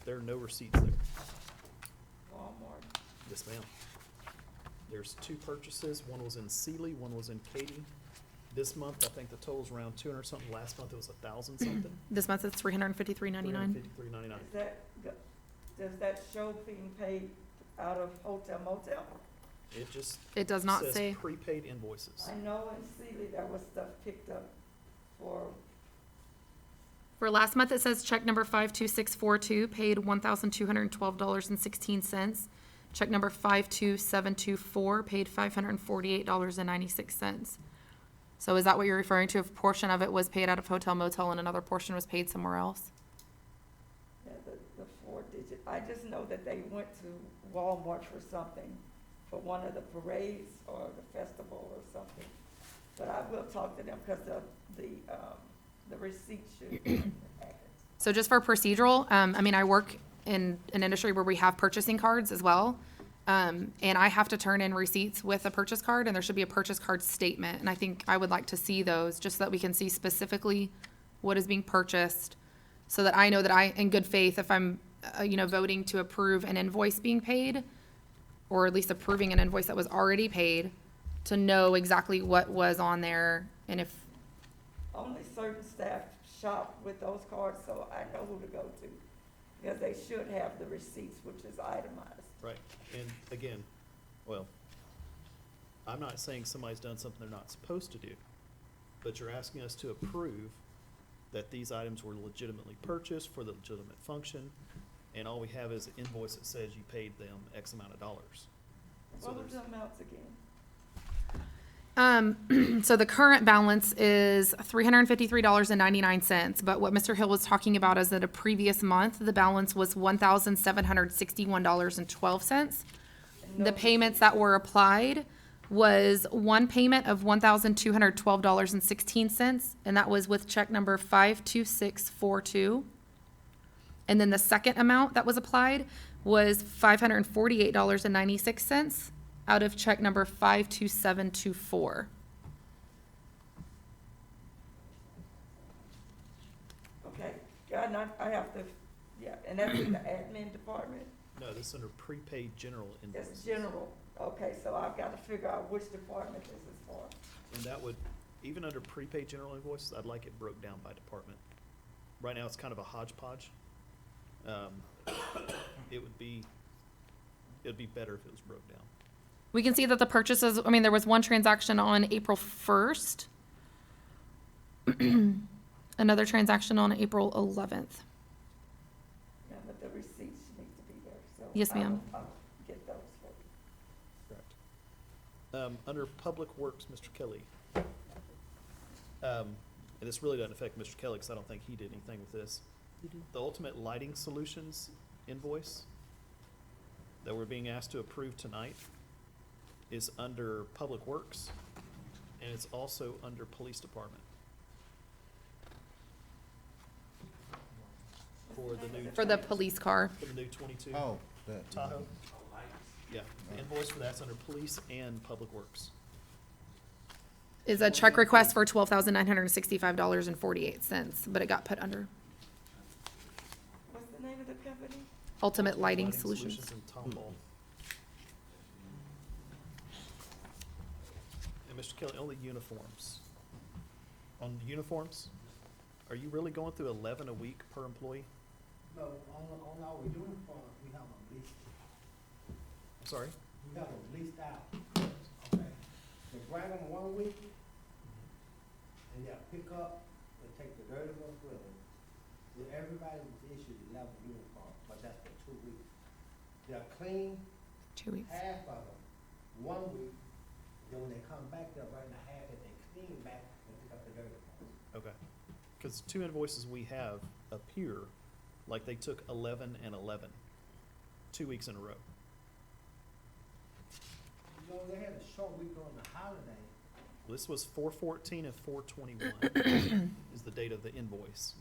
there are no receipts there. Walmart. Yes, ma'am. There's two purchases, one was in Sealy, one was in Katy. This month, I think the total's around 200 something, last month it was 1,000 something. This month it's $353.99. $353.99. Does that show being paid out of hotel motel? It just It does not says say. prepaid invoices. I know in Sealy there was stuff picked up for, For last month, it says check number 52642 paid $1,212.16. Check number 52724 paid $548.96. So is that what you're referring to? If a portion of it was paid out of hotel motel and another portion was paid somewhere else? yeah, the 4-digit. I just know that they went to Walmart for something, for one of the parades or the festival or something. But I will talk to them because the receipt should be in the package. So just for procedural, I mean, I work in an industry where we have purchasing cards as well. And I have to turn in receipts with a purchase card, and there should be a purchase card statement. And I think I would like to see those, just so that we can see specifically what is being purchased, so that I know that I, in good faith, if I'm, voting to approve an invoice being paid, or at least approving an invoice that was already paid, to know exactly what was on there, and if, Only certain staff shop with those cards, so I know who to go to. Because they should have the receipts, which is itemized. Right, and again, well, I'm not saying somebody's done something they're not supposed to do, but you're asking us to approve that these items were legitimately purchased for the legitimate function, and all we have is an invoice that says you paid them X amount of dollars. So What was there's, the amounts again? So the current balance is $353.99, but what Mr. Hill was talking about is that a previous month, the balance was $1,761.12. The payments that were applied was one payment of $1,212.16, and that was with check number 52642. And then the second amount that was applied was $548.96 out of check number 52724. and I have to, yeah, and that's in the admin department. No, this is under prepaid general invoices. It's general, okay, so I've got to figure out which department this is for. And that would, even under prepaid general invoices, I'd like it broke down by department. Right now, it's kind of a hodgepodge. It'd be better if it was broke down. We can see that the purchases, I mean, there was one transaction on April 1st. Another transaction on April 11th. Yeah, but the receipts need to be there, so. Yes, ma'am. I'll get those for you. Correct. Under Public Works, Mr. Kelly. And this really doesn't affect Mr. Kelly, because I don't think he did anything with this. The Ultimate Lighting Solutions invoice that we're being asked to approve tonight is under Public Works, and it's also under Police Department. For the new. For the police car. For the new 22 Oh, that. Tahoe. Yeah, the invoice for that's under Police and Public Works. Is a check request for $12,965.48, but it got put under What's the name of the company? Ultimate Lighting Solutions. in Tomball. And Mr. Kelly, on the uniforms. On the uniforms, are you really going through 11 a week per employee? No, on our uniform, we have a lease, I'm sorry? we have a leased out, okay? They bring them 1 week, and they'll pick up and take the dirty ones with them. Then everybody was issued 11 uniforms, but that's for 2 weeks. They'll clean 2 weeks. half of them 1 week, then when they come back, they'll bring the half that they clean back and pick up the dirty ones. Okay. Because 2 invoices we have appear like they took 11 and 11, 2 weeks in a row. You know, they had a short week on the holiday. This was 4/14 and 4/21 is the date of the invoice.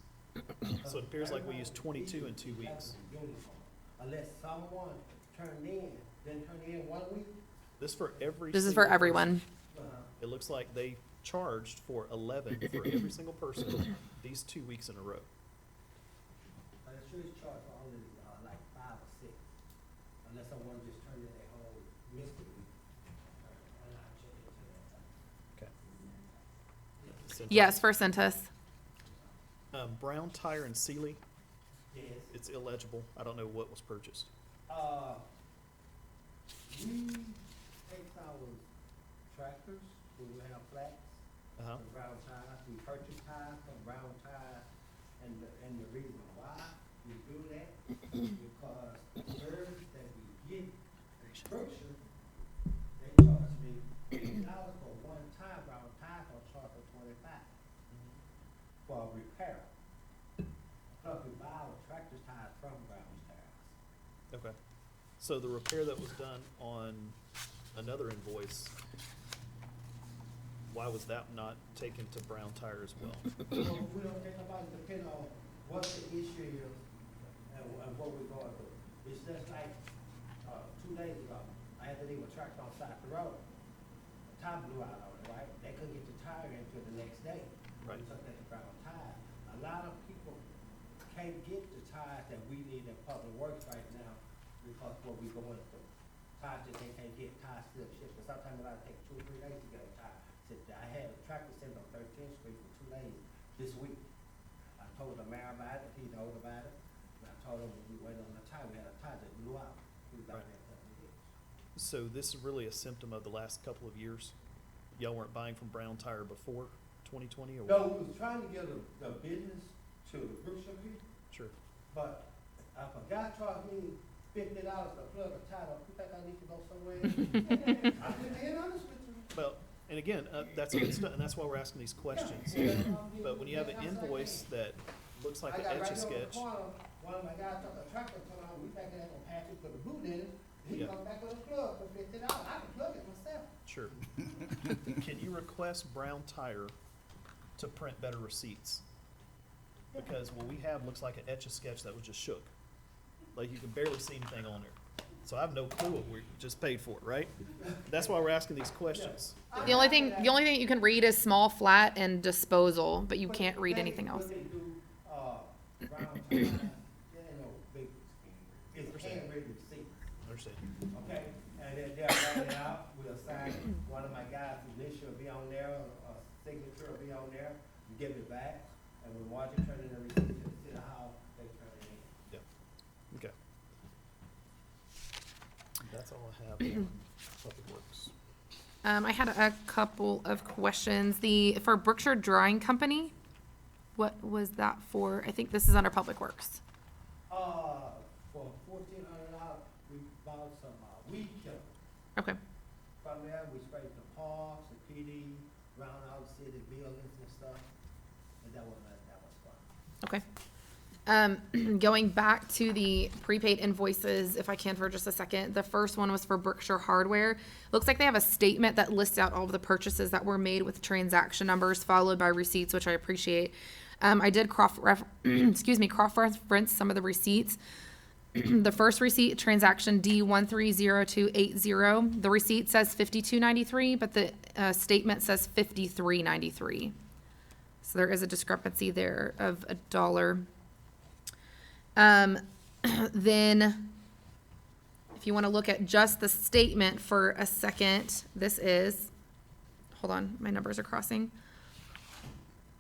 So it appears like we used 22 in 2 weeks. Unless someone turned in, then turn in 1 week. This for every. This is for single everyone. person. It looks like they charged for 11 for every single person these 2 weeks in a row. But I'm sure it's charged for only, like 5 or 6, unless someone just turned in their whole mystery. And I'll check into that. Okay. Yes, for Centus. Brown Tire and Sealy, Yes. it's illegible. I don't know what was purchased. We take our tractors, when we have flats, Uh-huh. from Brown Tire, we purchase tires from Brown Tire, and the reason why we do that, because the service that we get in Brookshire, they charge me $80 for one tire. Brown Tire gonna charge for 25 for a repair. Plus we buy our tractor tires from Brown Tires. Okay. So the repair that was done on another invoice, why was that not taken to Brown Tire as well? Well, we don't take about, depending on what the issue is and what we're going through. It's just like, 2 days ago, I had to leave a tractor on side of the road. The tire blew out on it, right? They couldn't get the tire in until the next day. Right. We took that to Brown Tire. A lot of people can't get the tires that we need in public works right now because what we're going through. Tires that they can't get, tires still shipped, but sometimes it might take 2 or 3 days to get a tire. I had a tractor sitting on 13th Street for 2 days this week. I told the mayor about it, he knows about it, and I told him we waited on the tire, we had a tire that blew out. We was out there helping it. So this is really a symptom of the last couple of years? Y'all weren't buying from Brown Tire before 2020 or what? No, we was trying to get the business to the Brookshire people, Sure. but if a guy charged me $50 to plug a tire, you think I need to go somewhere? I'm being honest with you. Well, and again, that's good stuff, and that's why we're asking these questions. But when you have an invoice that looks like an Etch-a-Sketch, One of my guys took a tractor, come out, we think they're gonna pass it, put a boot in it, he Yeah. come back with a plug for $50, I can plug it myself. sure. Can you request Brown Tire to print better receipts? Because what we have looks like an Etch-a-Sketch that was just shook. Like you can barely see anything on there. So I have no clue what we just paid for, right? That's why we're asking these questions. The only thing you can read is small, flat, and disposal, but you can't read anything else. When they do, around time, there ain't no big, it's handwritten receipts. Understand. Okay, and then they'll write it out, we'll sign it, one of my guys' initial will be on there, a signature will be on there, you give it back, and when Margie turn in the receipt to the city hall, they turn it in. Okay. That's all I have on Public Works. I had a couple of questions. For Brookshire Drying Company, what was that for? I think this is under Public Works. For $1,400, we bought some, weed killer. Okay. From there, we sprayed the parks, the PD, around all the city buildings and stuff, and that was fun. Okay. Going back to the prepaid invoices, if I can for just a second. The first one was for Brookshire Hardware. Looks like they have a statement that lists out all of the purchases that were made with transaction numbers followed by receipts, which I appreciate. I did cross-reference some of the receipts. The first receipt, transaction D130280, the receipt says $52.93, but the statement says $53.93. So there is a discrepancy there of $1. Then, if you want to look at just the statement for a second, this is, hold on, my numbers are crossing.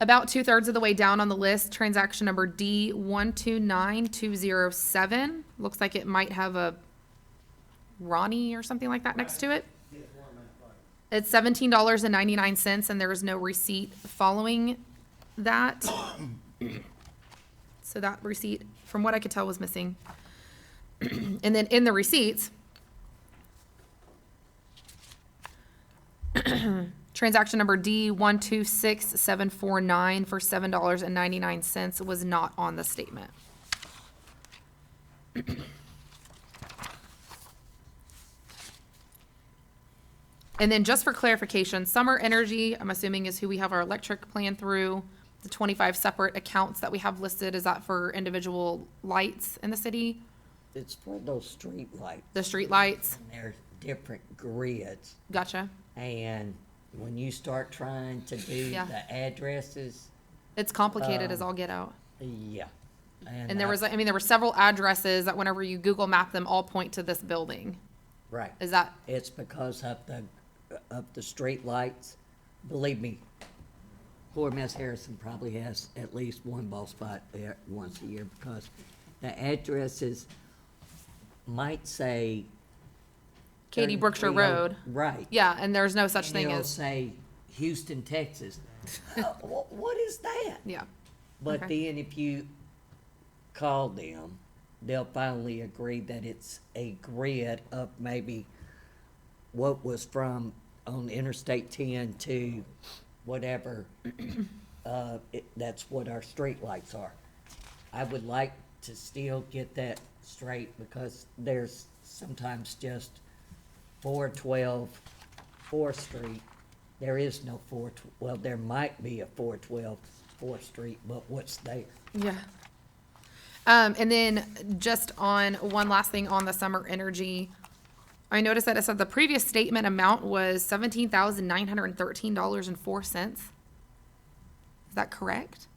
About 2/3 of the way down on the list, transaction number D129207. Looks like it might have a Ronnie or something like that next to it. It's $17.99, and there is no receipt following that. So that receipt, from what I could tell, was missing. And then in the receipts, transaction number D126749 for $7.99 was not on the statement. And then just for clarification, Summer Energy, I'm assuming, is who we have our electric plan through. The 25 separate accounts that we have listed, is that for individual lights in the city? It's for those street lights. The street lights? And there's different grids. Gotcha. And when you start trying to do Yeah. the addresses, It's complicated as all get out. yeah. And there there were several addresses that whenever you Google map them, all point to this building. Right. Is that, It's because of the street lights. Believe me, poor Miss Harrison probably has at least one ball spot there once a year because the addresses might say Katy Brookshire 33 Road? Right. Yeah, and there's no such And thing it'll as, say Houston, Texas. What is that? yeah. But Okay. then if you call them, they'll finally agree that it's a grid of maybe what was from on Interstate 10 to whatever. That's what our street lights are. I would like to still get that straight because there's sometimes just 412 4th Street. There is no well, there might be a 412 4th Street, but what's there? Yeah. And then just on one last thing on the Summer Energy, I noticed that it said the previous statement amount was $17,913.04. Is that correct?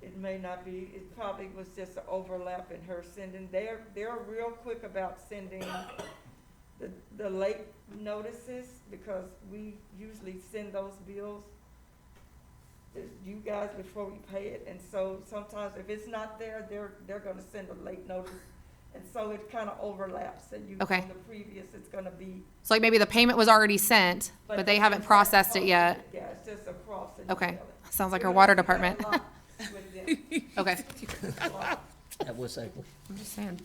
It may not be, it probably was just an overlap in her sending, they're real quick about sending the late notices, because we usually send those bills to you guys before we pay it, and so sometimes if it's not there, they're gonna send a late notice, and so it kinda overlaps, and you, Okay. on the previous, it's gonna be. So like maybe the payment was already sent, but they haven't processed it yet. Yeah, it's just across and. Okay. you mail it. Sounds like We our got- water we got a department. lot with them. Okay. A lot. That was ugly. I'm just saying.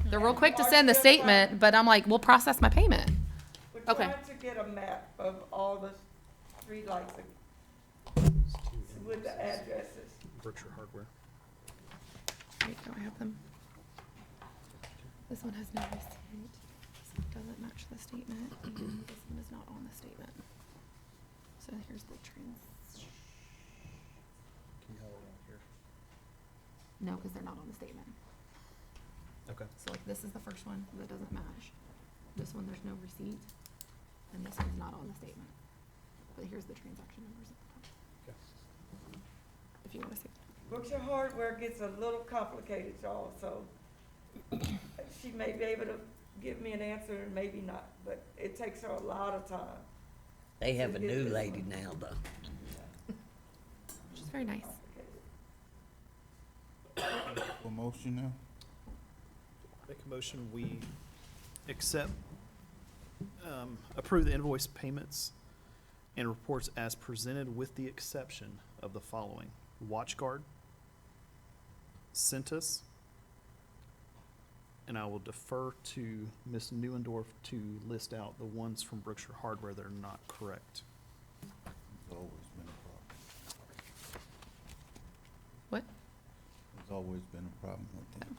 They're real quick to send the statement, but I'm like, we'll process my payment. We're Okay. trying to get a map of all the streetlights with the addresses. Brookshire Hardware. Wait, do I have them? This one has no receipt. This one doesn't match the statement, and this one is not on the statement. So here's the trans. Can you have it on here? No, because they're not on the statement. Okay. So like this is the first one that doesn't match. This one, there's no receipt, and this one's not on the statement. But here's the transaction numbers at the top. Okay. If if you wanna see. Brookshire hardware gets a little complicated, y'all, so she may be able to give me an answer and maybe not, but it takes her a lot of time. They have a Get new this lady one. now, though. She's very nice. For motion now? Make a motion, we accept, approve the invoice payments and reports as presented with the exception of the following: WatchGuard, Centus, and I will defer to Ms. Neuendorf to list out the ones from Brookshire Hardware that are not correct. It's always been a problem. What? There's always been a problem with them.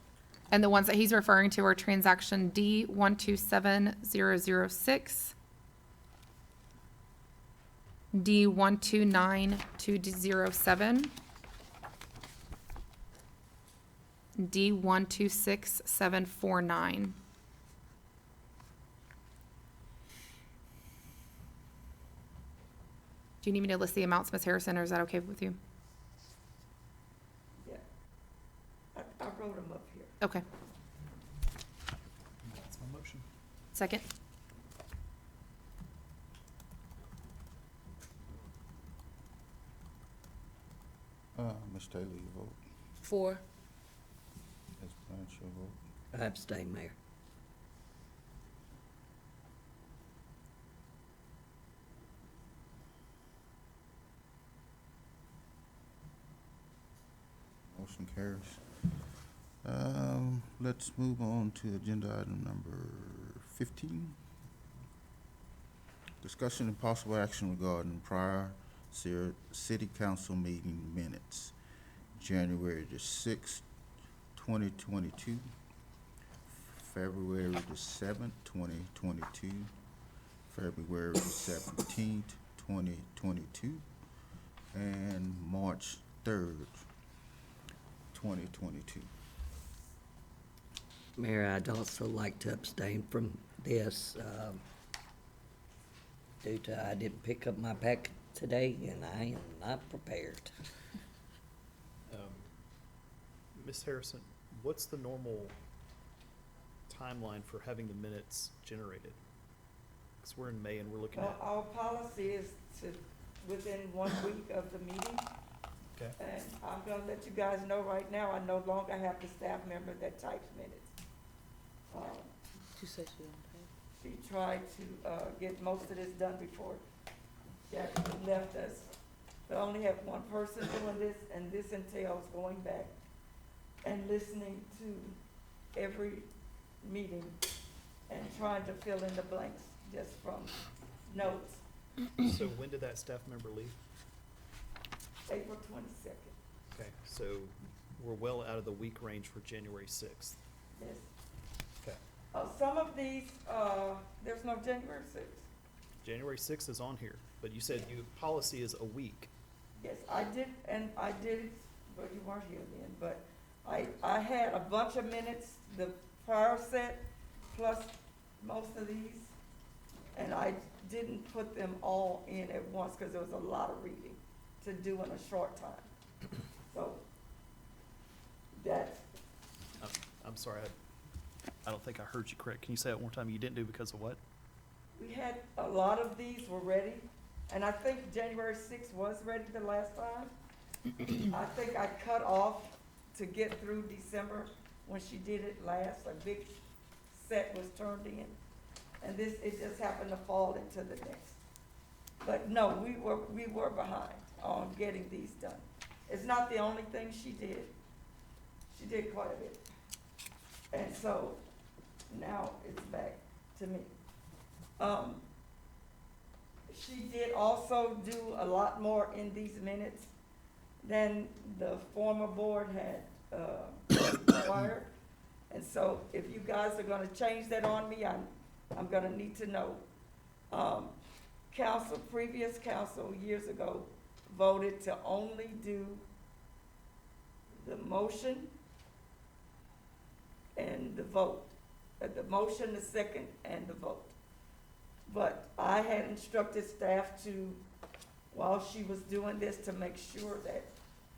And the ones that he's referring to are transaction D127006, D129207, D126749. Do you need me to list the amounts, Ms. Harrison, or is that okay with you? Yeah. I wrote them up here. Okay. That's my motion. Second? Ms. Taylor, you vote. 4. Ms. Blanche, you vote. I abstain, Mayor. Motion carries. Let's move on to agenda item number 15. Discussion and possible action regarding prior city council meeting minutes, January the 6th, 2022, February the 7th, 2022, February the 17th, 2022, and March 3rd, 2022. Mayor, I'd also like to abstain from this, due to I didn't pick up my packet today, and I am not prepared. Ms. Harrison, what's the normal timeline for having the minutes generated? Because we're in May and we're looking Well, at, our policy is to, within 1 week of the meeting. okay, And I'm gonna let you guys know right now, I no longer have the staff member that types minutes. She said she don't pay. She tried to, get most of this done before Jackie left us. But I only have one person doing this, and this entails going back and listening to every meeting and trying to fill in the blanks just from notes. so when did that staff member leave? April 22nd, Okay, so we're well out of the week range for January 6th. yes. Okay. Some of these, there's no January 6th. January 6th is on here, but you said policy is a week. Yes, I did, but you weren't here then, but I had a bunch of minutes, the prior set, plus most of these, and I didn't put them all in at once, because there was a lot of reading to do in a short time. So, that's, I'm sorry, I don't think I heard you correct. Can you say that one more time? You didn't do because of what? we had, a lot of these were ready, and I think January 6th was ready the last time. I think I cut off to get through December when she did it last, a big set was turned in. And this, it just happened to fall into the next. But no, we were behind on getting these done. It's not the only thing she did. She did quite a bit. And so now it's back to me. She did also do a lot more in these minutes than the former board had required. And so if you guys are gonna change that on me, I'm gonna need to know. Previous council years ago voted to only do the motion and the vote. The motion, the second, and the vote. But I had instructed staff to, while she was doing this, to make sure that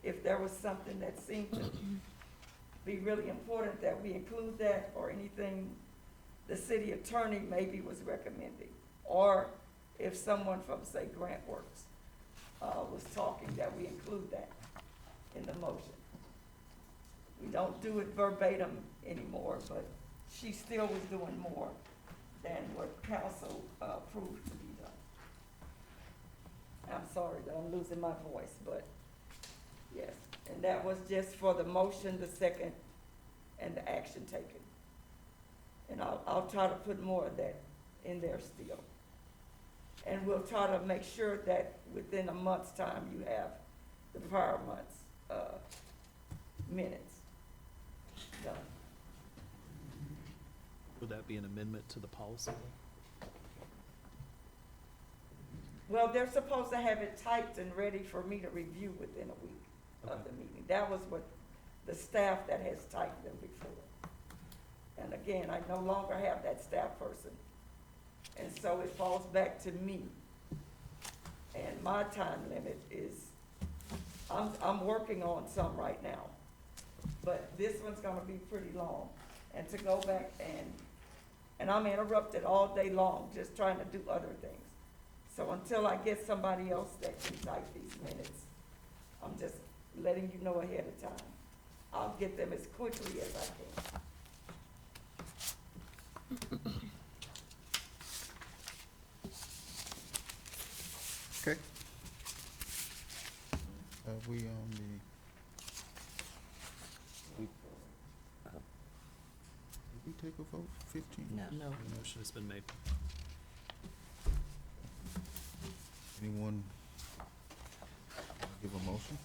if there was something that seemed to be really important that we include that, or anything the city attorney maybe was recommending, or if someone from, say, Grant Works, was talking, that we include that in the motion. We don't do it verbatim anymore, but she still was doing more than what council approved to be done. I'm sorry that I'm losing my voice, but yes, and that was just for the motion, the second, and the action taken. And I'll try to put more of that in there still. And we'll try to make sure that within a month's time, you have the prior month's, minutes done. Would that be an amendment to the policy? Well, they're supposed to have it typed and ready for me to review within a week of the meeting. That was what the staff that has typed them before. And again, I no longer have that staff person. And so it falls back to me. And my time limit is, I'm working on some right now. But this one's gonna be pretty long. And to go back and I'm interrupted all day long just trying to do other things. So until I get somebody else that can type these minutes, I'm just letting you know ahead of time. I'll get them as quickly as I can. Okay. We on the, did we take a vote? 15? No. No. The motion has been made. Anyone give a motion?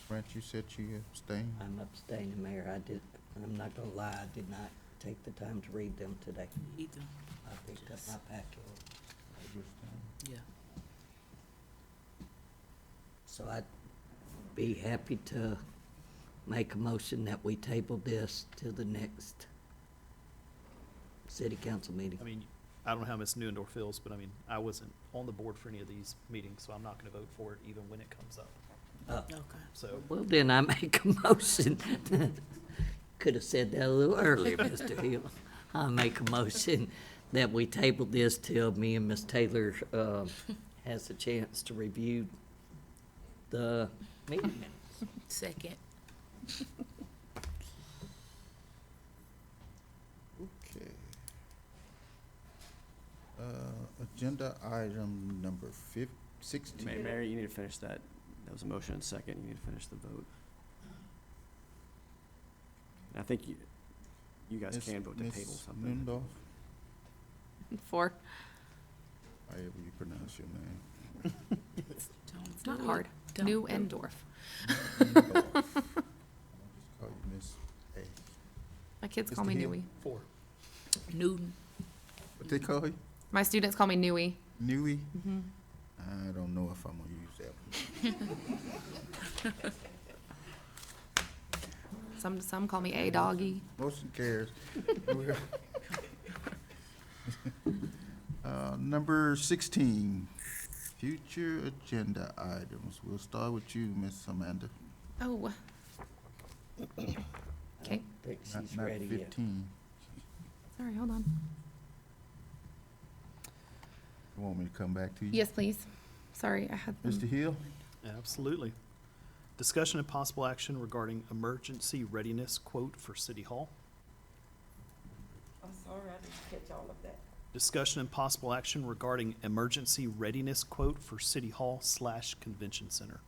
Brent, you said you abstained? I'm abstaining, Mayor. I'm not gonna lie, I did not take the time to read them today. Either. I picked up my packet. You abstained? Yeah. So I'd be happy to make a motion that we table this to the next city council meeting. I mean, I don't know how Ms. Neuendorf feels, but I mean, I wasn't on the board for any of these meetings, so I'm not gonna vote for it even when it comes up. Okay. So, Well, then I make a motion. Could have said that a little earlier, Mr. Hill. I make a motion that we table this till me and Ms. Taylor, has a chance to review the meeting minutes. Second. Okay. Agenda item number 16. Mayor, you need to finish that. That was a motion and second. You need to finish the vote. And I think you guys Ms. can vote to Ms. table something. Neuendorf, For, however you pronounce your name. it's not hard. New Endorf. Neuendorf. I'll just call you Miss A. My kids call me Mr. Hill? Newy. 4. Newton. What they call you? My students call me Newy. Newy? Mm-hmm. I don't know if I'm gonna use that one. Some call me A Doggy. Motion carries. Number 16, future agenda items. We'll start with you, Miss Amanda. Oh. Okay. I don't think she's Not ready yet. 15. Sorry, hold on. You want me to come back to you? Yes, please. Sorry, I had them. Mr. Hill? Absolutely. Discussion and possible action regarding emergency readiness quote for City Hall. I'm sorry, I didn't catch all of that. Discussion and possible action regarding emergency readiness quote for City Hall / Convention Center.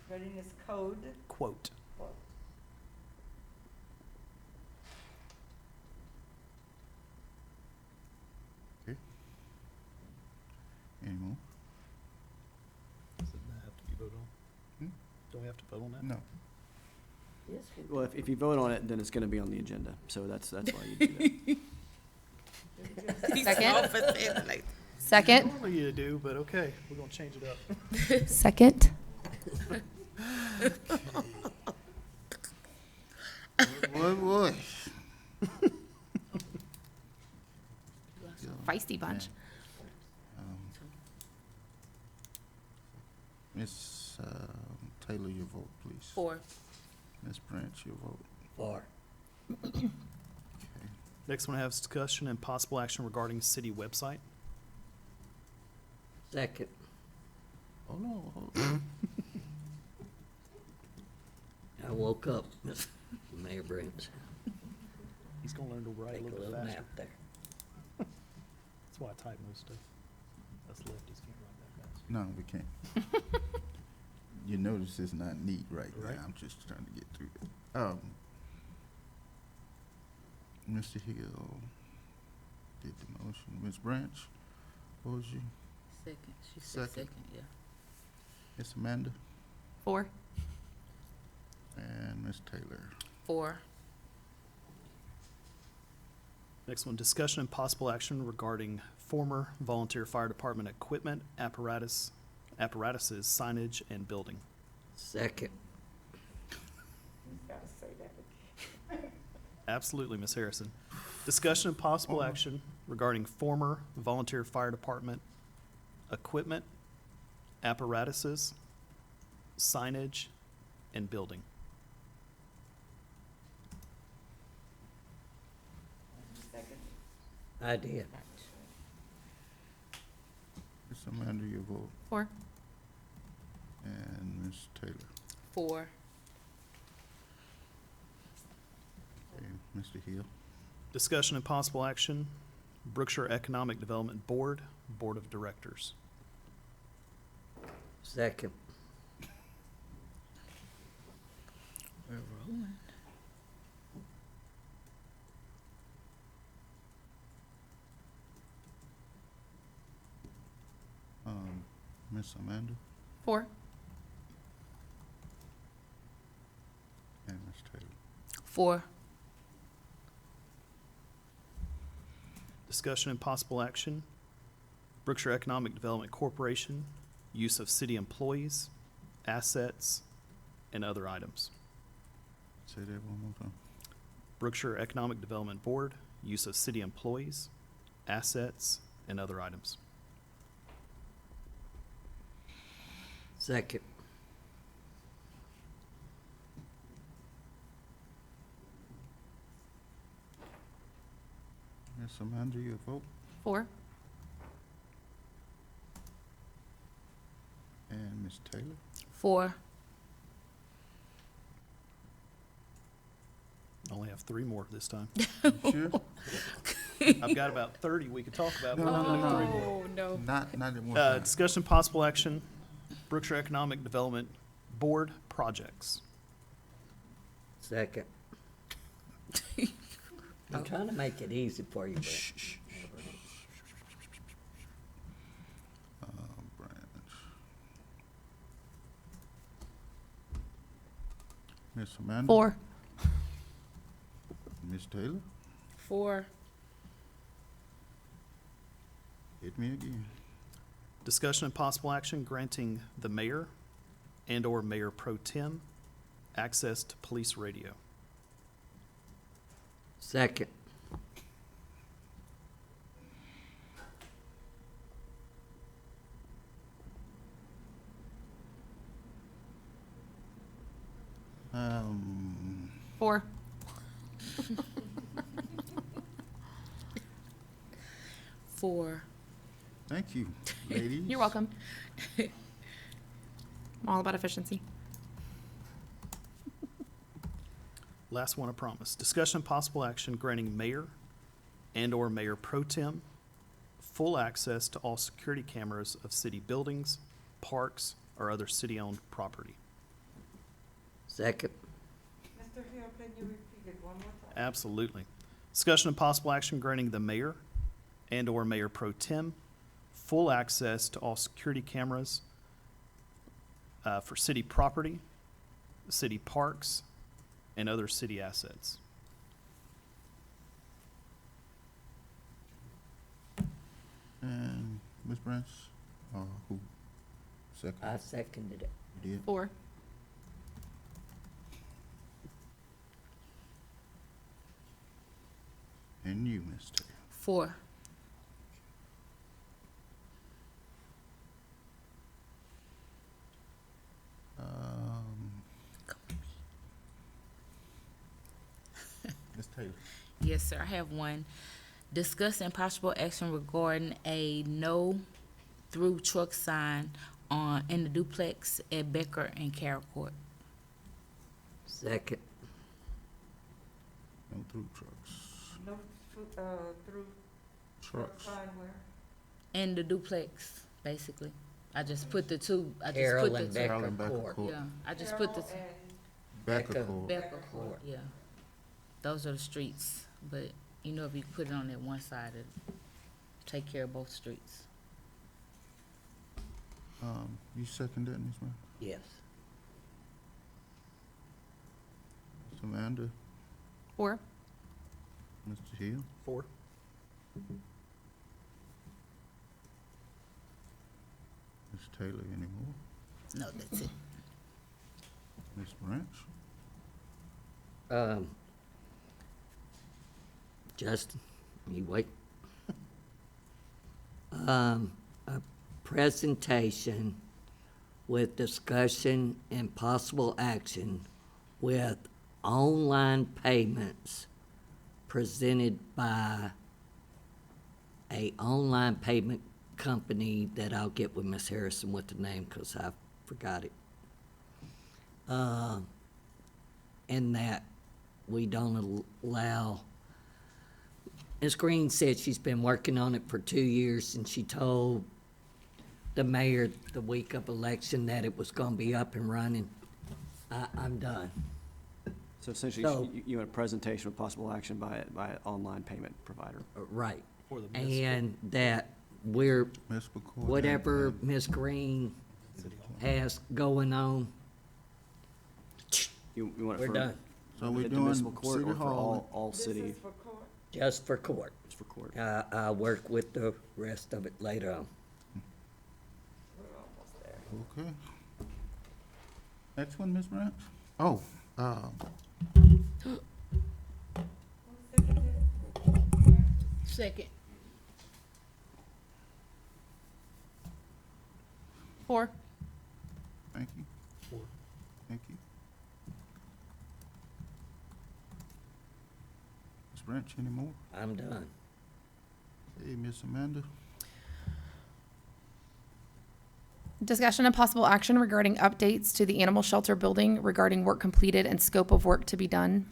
Readiness code. Quote. What? Okay. Any more? Does that have to be voted on? Hmm? Don't we have to vote on that? No. Yes, we Well, if you vote on it, then it's gonna be on the agenda. So that's why you do that. Second. Second. Normally you do, but okay, we're gonna change it up. Second. Boy. Feisty bunch. Ms. Taylor, your vote, please. 4. Ms. Branch, your vote. 4. Okay. Next one, I have discussion and possible action regarding city website. Second. Hold on, hold on. I woke up, Mayor Branch. He's gonna learn to write a Take a little bit little faster. nap there. That's why I type most stuff. Us lefties can't write that fast. No, we can't. You notice it's not neat right Right. now. I'm just trying to get through it. Mr. Hill did the motion. Ms. Branch, what was you? Second. She said Second. second, yeah. Ms. Amanda 4. and Ms. Taylor. 4. Next one, discussion and possible action regarding former volunteer fire department equipment, apparatuses, signage, and building. Second. Gotta say that. Absolutely, Ms. Harrison. Discussion and possible action regarding former volunteer fire department equipment, apparatuses, signage, and building. Second. I did. Ms. Amanda, your vote. 4. And Ms. Taylor. 4. Okay, Mr. Hill. Discussion and possible action, Brookshire Economic Development Board, Board of Directors. Second. We're rolling. Ms. Amanda 4. and Ms. Taylor. 4. Discussion and possible action, Brookshire Economic Development Corporation, use of city employees, assets, and other items. Say that one more time. Brookshire Economic Development Board, use of city employees, assets, and other items. Second. Ms. Amanda, your vote. 4. And Ms. Taylor. 4. I only have 3 more this time. You sure? I've got about 30 we could talk about. but No, I'm no, gonna do no, 3 no. more. Oh, no. Not at one time. Discussion possible action, Brookshire Economic Development Board projects. Second. I'm trying to make it easy for you, Brent. Shh, shh. Branch. Ms. Amanda. 4. Ms. Taylor, 4. hit me again. Discussion and possible action granting the mayor and/or mayor pro tem access to police radio. Second. Um, 4. 4. Thank you, ladies. You're welcome. I'm all about efficiency. Last one, I promise. Discussion and possible action granting mayor and/or mayor pro tem full access to all security cameras of city buildings, parks, or other city-owned property. Second. Mr. Hill, can you repeat it one more time? Absolutely. Discussion and possible action granting the mayor and/or mayor pro tem full access to all security cameras for city property, city parks, and other city assets. And Ms. Branch, who? Second. I seconded it. You did? 4. And you, Ms. Taylor. 4. Taylor. Yes, sir, I have one. Discuss and possible action regarding a no-through truck sign in the duplex at Becker and Carroll Court. Second. No through trucks. No, through Trucks. sign where? In the duplex, basically. I just put the two, Carroll and Carroll Becker and Becker Court. Court. Yeah, I just put the, Carroll and Becker Becker. Court. Becker Court, yeah. Those are the streets, but you know, if you put it on that one side, it take care of both streets. You second that, Ms. Brown? Yes. Ms. Amanda, Four. Mr. Hill, 4. Ms. Taylor, any more? No, that's it. Ms. Branch? Justin, you wait. A presentation with discussion and possible action with online payments presented by a online payment company that I'll get with Ms. Harrison with the name because I forgot it. And that we don't allow. Ms. Green said she's been working on it for 2 years, and she told the mayor the week of election that it was gonna be up and running. I'm done. So essentially, So- you want a presentation with possible action by an online payment provider. Right. For the municipal And that we're, Municipal Court. whatever and- Ms. Green City Hall. has going on, You want it we're for done, So we're the doing municipal court City or for Hall. all This city? is for court. just for court. It's for court. I'll work with the rest of it later on. We're almost there. Okay. Next one, Ms. Branch? Oh, Who seconded it? Second. 4. thank you. 4. Thank you. Ms. Branch, any more? I'm done. Hey, Miss Amanda? Discussion and possible action regarding updates to the animal shelter building regarding work completed and scope of work to be done.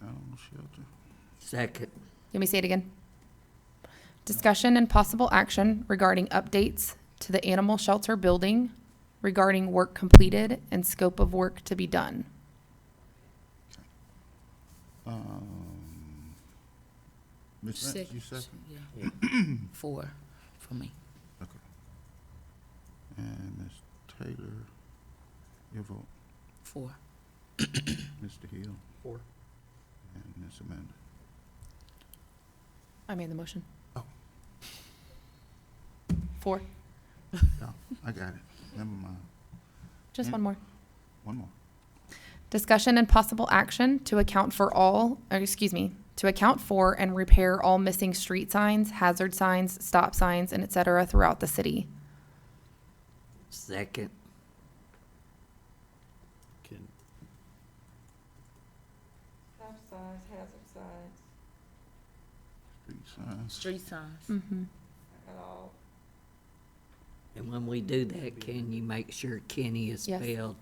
Animal shelter. Second. Let me say it again. Discussion and possible action regarding updates to the animal shelter building regarding work completed and scope of work to be done. Ms. Branch, you Second, second? yeah. 4 for me. Okay. And Ms. Taylor, your vote. 4. Mr. Hill 4. and Ms. Amanda. I made the motion. Oh. 4. No, I got it. Never mind. Just Yeah. one more. One more. Discussion and possible action to account for to account for and repair all missing street signs, hazard signs, stop signs, and et cetera throughout the city. Second. Can, Stop signs, hazard signs, Street signs. Street signs. Mm-hmm. I got all. And when we do that, can you make sure Kenny is Yes. spelled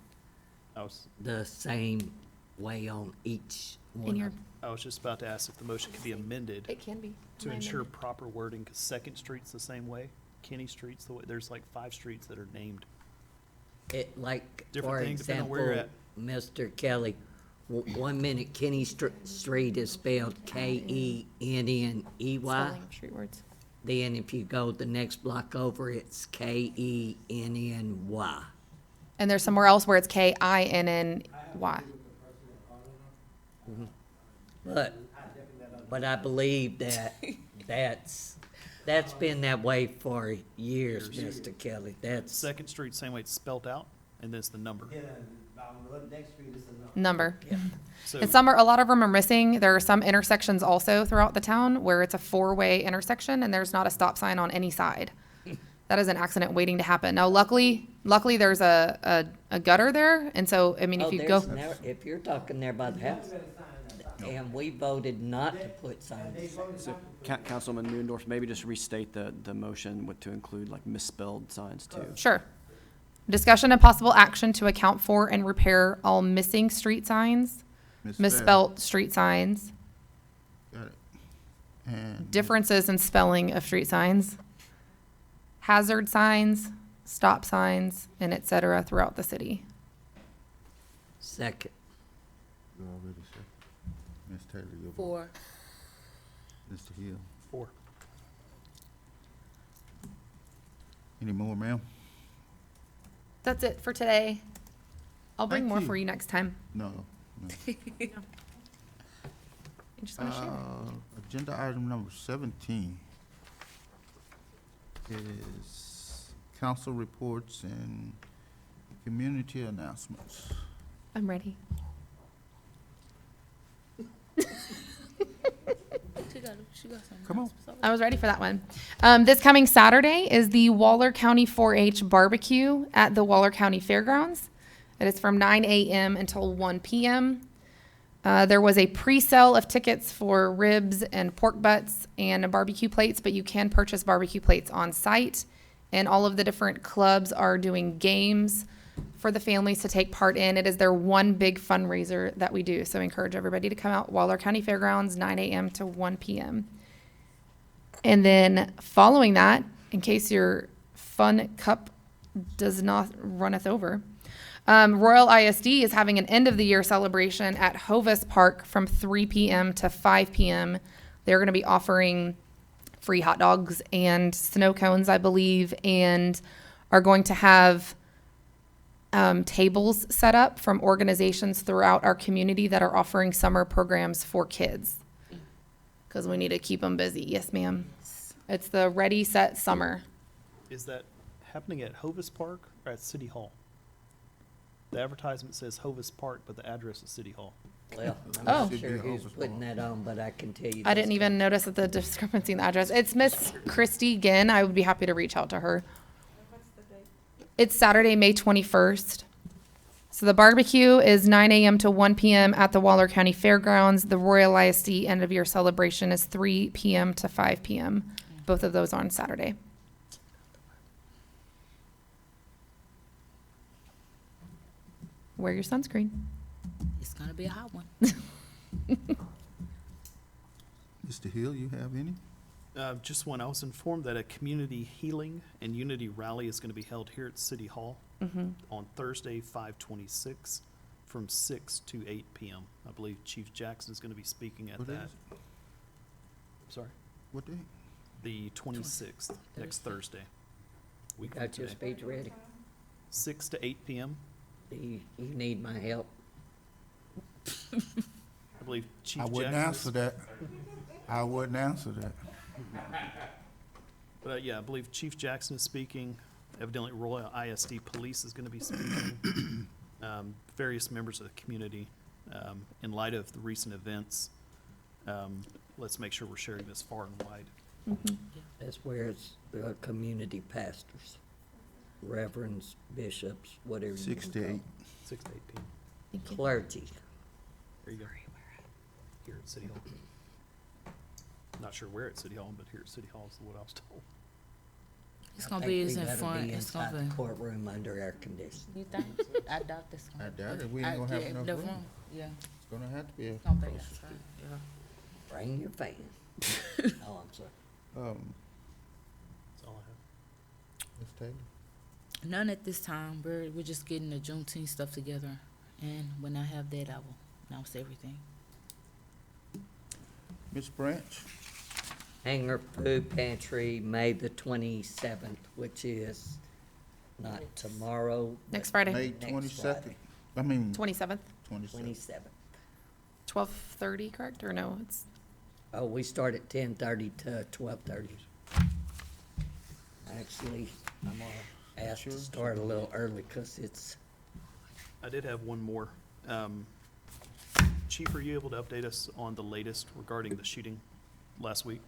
I was the same way on each one In your, of them? I was just about to ask if the motion could be amended it can be. to ensure proper wording, because Second Street's the same way, Kenny Street's the way, there's like 5 streets that are named. It, like, Different for thing depending on where you're example, Mr. Kelly, 1 minute Kenny Street is spelled Kenny. Spelling street words. Then if you go the next block over, it's Kenny. And there's somewhere else where it's Kinny. But I believe that that's been that way for years, Mr. Kelly. That's, Second Street, same way it's spelled out, and then it's the number. Yeah, the next street is a number. Number. So, And some are, a lot of them are missing. There are some intersections also throughout the town where it's a 4-way intersection and there's not a stop sign on any side. That is an accident waiting to happen. Now, luckily there's a gutter there, and so, I mean, oh, if you go, if you're talking there by the house, And we voted not to put They signs. voted So, not to put- Councilman Muendorf, maybe just restate the motion to include like misspelled signs too. Sure. Discussion and possible action to account for and repair all missing street signs, misspelt street signs, Got it. And differences in spelling of street signs, hazard signs, stop signs, and et cetera throughout the city. Second. You already said. Ms. Taylor, your vote. 4. Mr. Hill. 4. Any more, ma'am? That's it for today. I'll bring Thank more you. for you next time. No. I just want to share. Agenda item number 17 is council reports and community announcements. I'm ready. She got something. Come on. I was ready for that one. This coming Saturday is the Waller County 4-H barbecue at the Waller County Fairgrounds. It is from 9 a.m. until 1 p.m. There was a pre-sale of tickets for ribs and pork butts and barbecue plates, but you can purchase barbecue plates on site. And all of the different clubs are doing games for the families to take part in. It is their one big fundraiser that we do. So I encourage everybody to come out, Waller County Fairgrounds, 9 a.m. to 1 p.m. And then following that, in case your fun cup does not runneth over, Royal ISD is having an end of the year celebration at Hovis Park from 3 p.m. to 5 p.m. They're going to be offering free hot dogs and snow cones, I believe, and are going to have tables set up from organizations throughout our community that are offering summer programs for kids. Because we need to keep them busy. Yes, ma'am. It's the Ready, Set, Summer. Is that happening at Hovis Park or at City Hall? The advertisement says Hovis Park, but the address is City Hall. Well, I'm Oh. not sure Should be who's Hovis putting Park. that on, but I can tell you. I this didn't even notice that the discrepancy in the address. It's Miss Christy Ginn. I would be happy to reach out to her. What's the date? It's Saturday, May 21st. So the barbecue is 9 a.m. to 1 p.m. at the Waller County Fairgrounds. The Royal ISD end of year celebration is 3 p.m. to 5 p.m. Both of those on Saturday. Wear your sunscreen. It's gonna be a hot one. Mr. Hill, you have any? Just one, I was informed that a community healing and unity rally is going to be held here at City Hall on Thursday, 5/26, from 6 to 8 p.m. I believe Chief Jackson is going to be speaking at What day that. is it? Sorry, What day? the 26th, next Thursday. Week from Got your today. speech ready? 6 to 8 p.m. Do you need my help? I believe Chief I Jackson. wouldn't answer that. I wouldn't answer that. But yeah, I believe Chief Jackson is speaking. Evidently, Royal ISD Police is going to be speaking. Various members of the community. In light of the recent events, let's make sure we're sharing this far and wide. That's where it's the community pastors, reverends, bishops, whatever you 6 want to to call 8. 6 to 8 p.m. Thank you. Clergy. There you go. Here at City Hall. Not sure where at City Hall, but here at City Hall is what I was told. It's I gonna think be we is in better front. be It's gonna inside the be. courtroom under air conditioning. You think? I doubt this. I doubt it. We ain't gonna have enough the room. Yeah, It's gonna have to be. it's gonna be outside. Yeah. Bring your fan. Oh, I'm sorry. That's all I have. Ms. Taylor? None at this time. We're just getting the Juneteenth stuff together, and when I have that, I will announce everything. Ms. Branch? Hanger Food Pantry, May the 27th, which is not tomorrow. Next Friday, May Next 22nd? Friday. I mean, 27th, 27th. 27th. 12:30, correct? Or no, it's Oh, we start at 10:30 to 12:30. Actually, I'm gonna ask to Sure. start a little early because it's, I did have one more. Chief, are you able to update us on the latest regarding the shooting last week?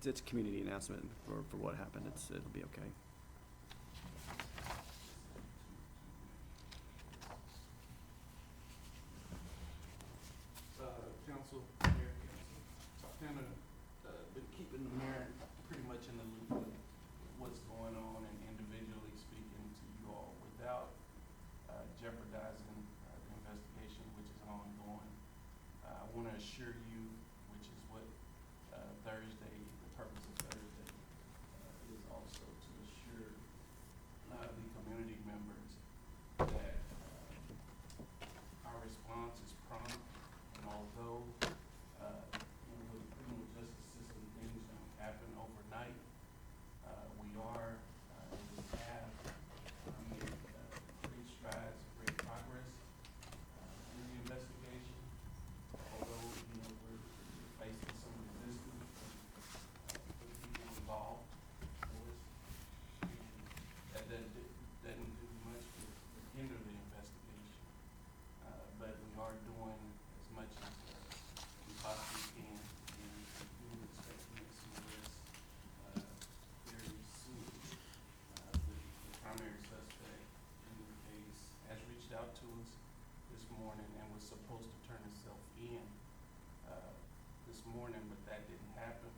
It's a community announcement for what happened. It'll be okay. kind of been keeping the mayor pretty much in the loop with what's going on and individually speaking to you all without jeopardizing the investigation, which is ongoing. I want to assure you, which is what Thursday, the purpose of Thursday, is also to assure the community members that our response is prompt, and although with the criminal justice system things don't happen overnight, we are and we have made great strides, great progress in the investigation. Although we're facing some resistance from the people involved, of course, and that doesn't do much to hinder the investigation. But we are doing as much as we possibly can, and we do expect to make some arrests very soon. The primary suspect in the case has reached out to us this morning and was supposed to turn himself in this morning, but that didn't happen.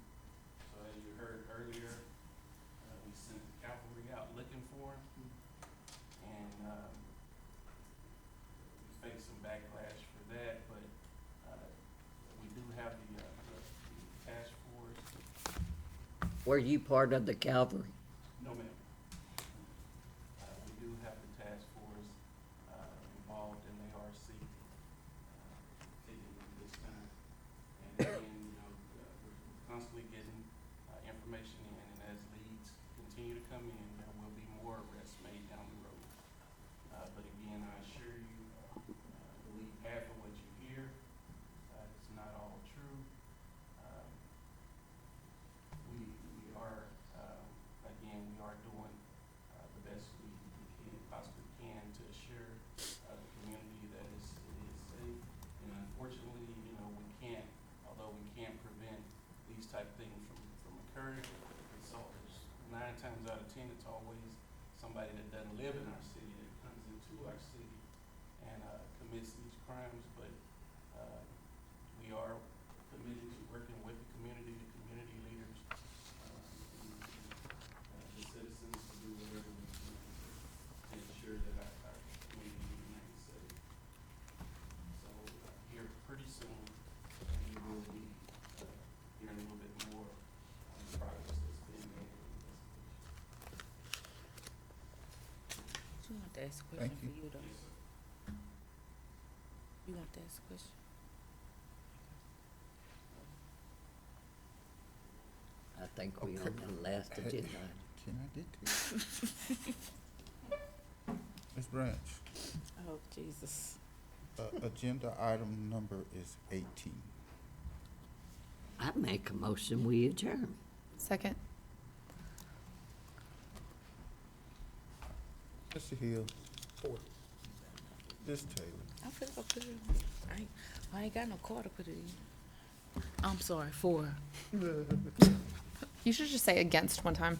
So as you heard earlier, we sent the cavalry out looking for him, and we faced some backlash for that, but we do have the task force. Were you part of the cavalry? No, ma'am. We do have the task force involved, and they are taking this time. And again, we're constantly getting information in, and as leads continue to come in, there will be more arrests made down the road. But again, I assure you, believe half of what you hear. It's not all true. We are, again, we are doing the best we possibly can to assure the community that it is safe. And unfortunately, we can't, although we can't prevent these type things from occurring, it's always 9 times out of 10, it's always somebody that doesn't live in our city that comes into our city and commits these crimes. But we are committed to working with the community leaders, the citizens, to do whatever we can to ensure that our community remains safe. So here pretty soon, we will be hearing a little bit more on the progress that's being made in the investigation. You want to ask a question Thank for you. you though? Yes, sir. You want to ask a question? I think we Okay. on the last agenda. Can I get to it? Ms. Branch, Oh, Jesus. agenda item number is 18. I make a motion, we adjourn. Second. Mr. Hill, 4. Ms. Taylor. I'm finna go put it in. I ain't got no car to put it in. I'm sorry, 4. You should just say against one time.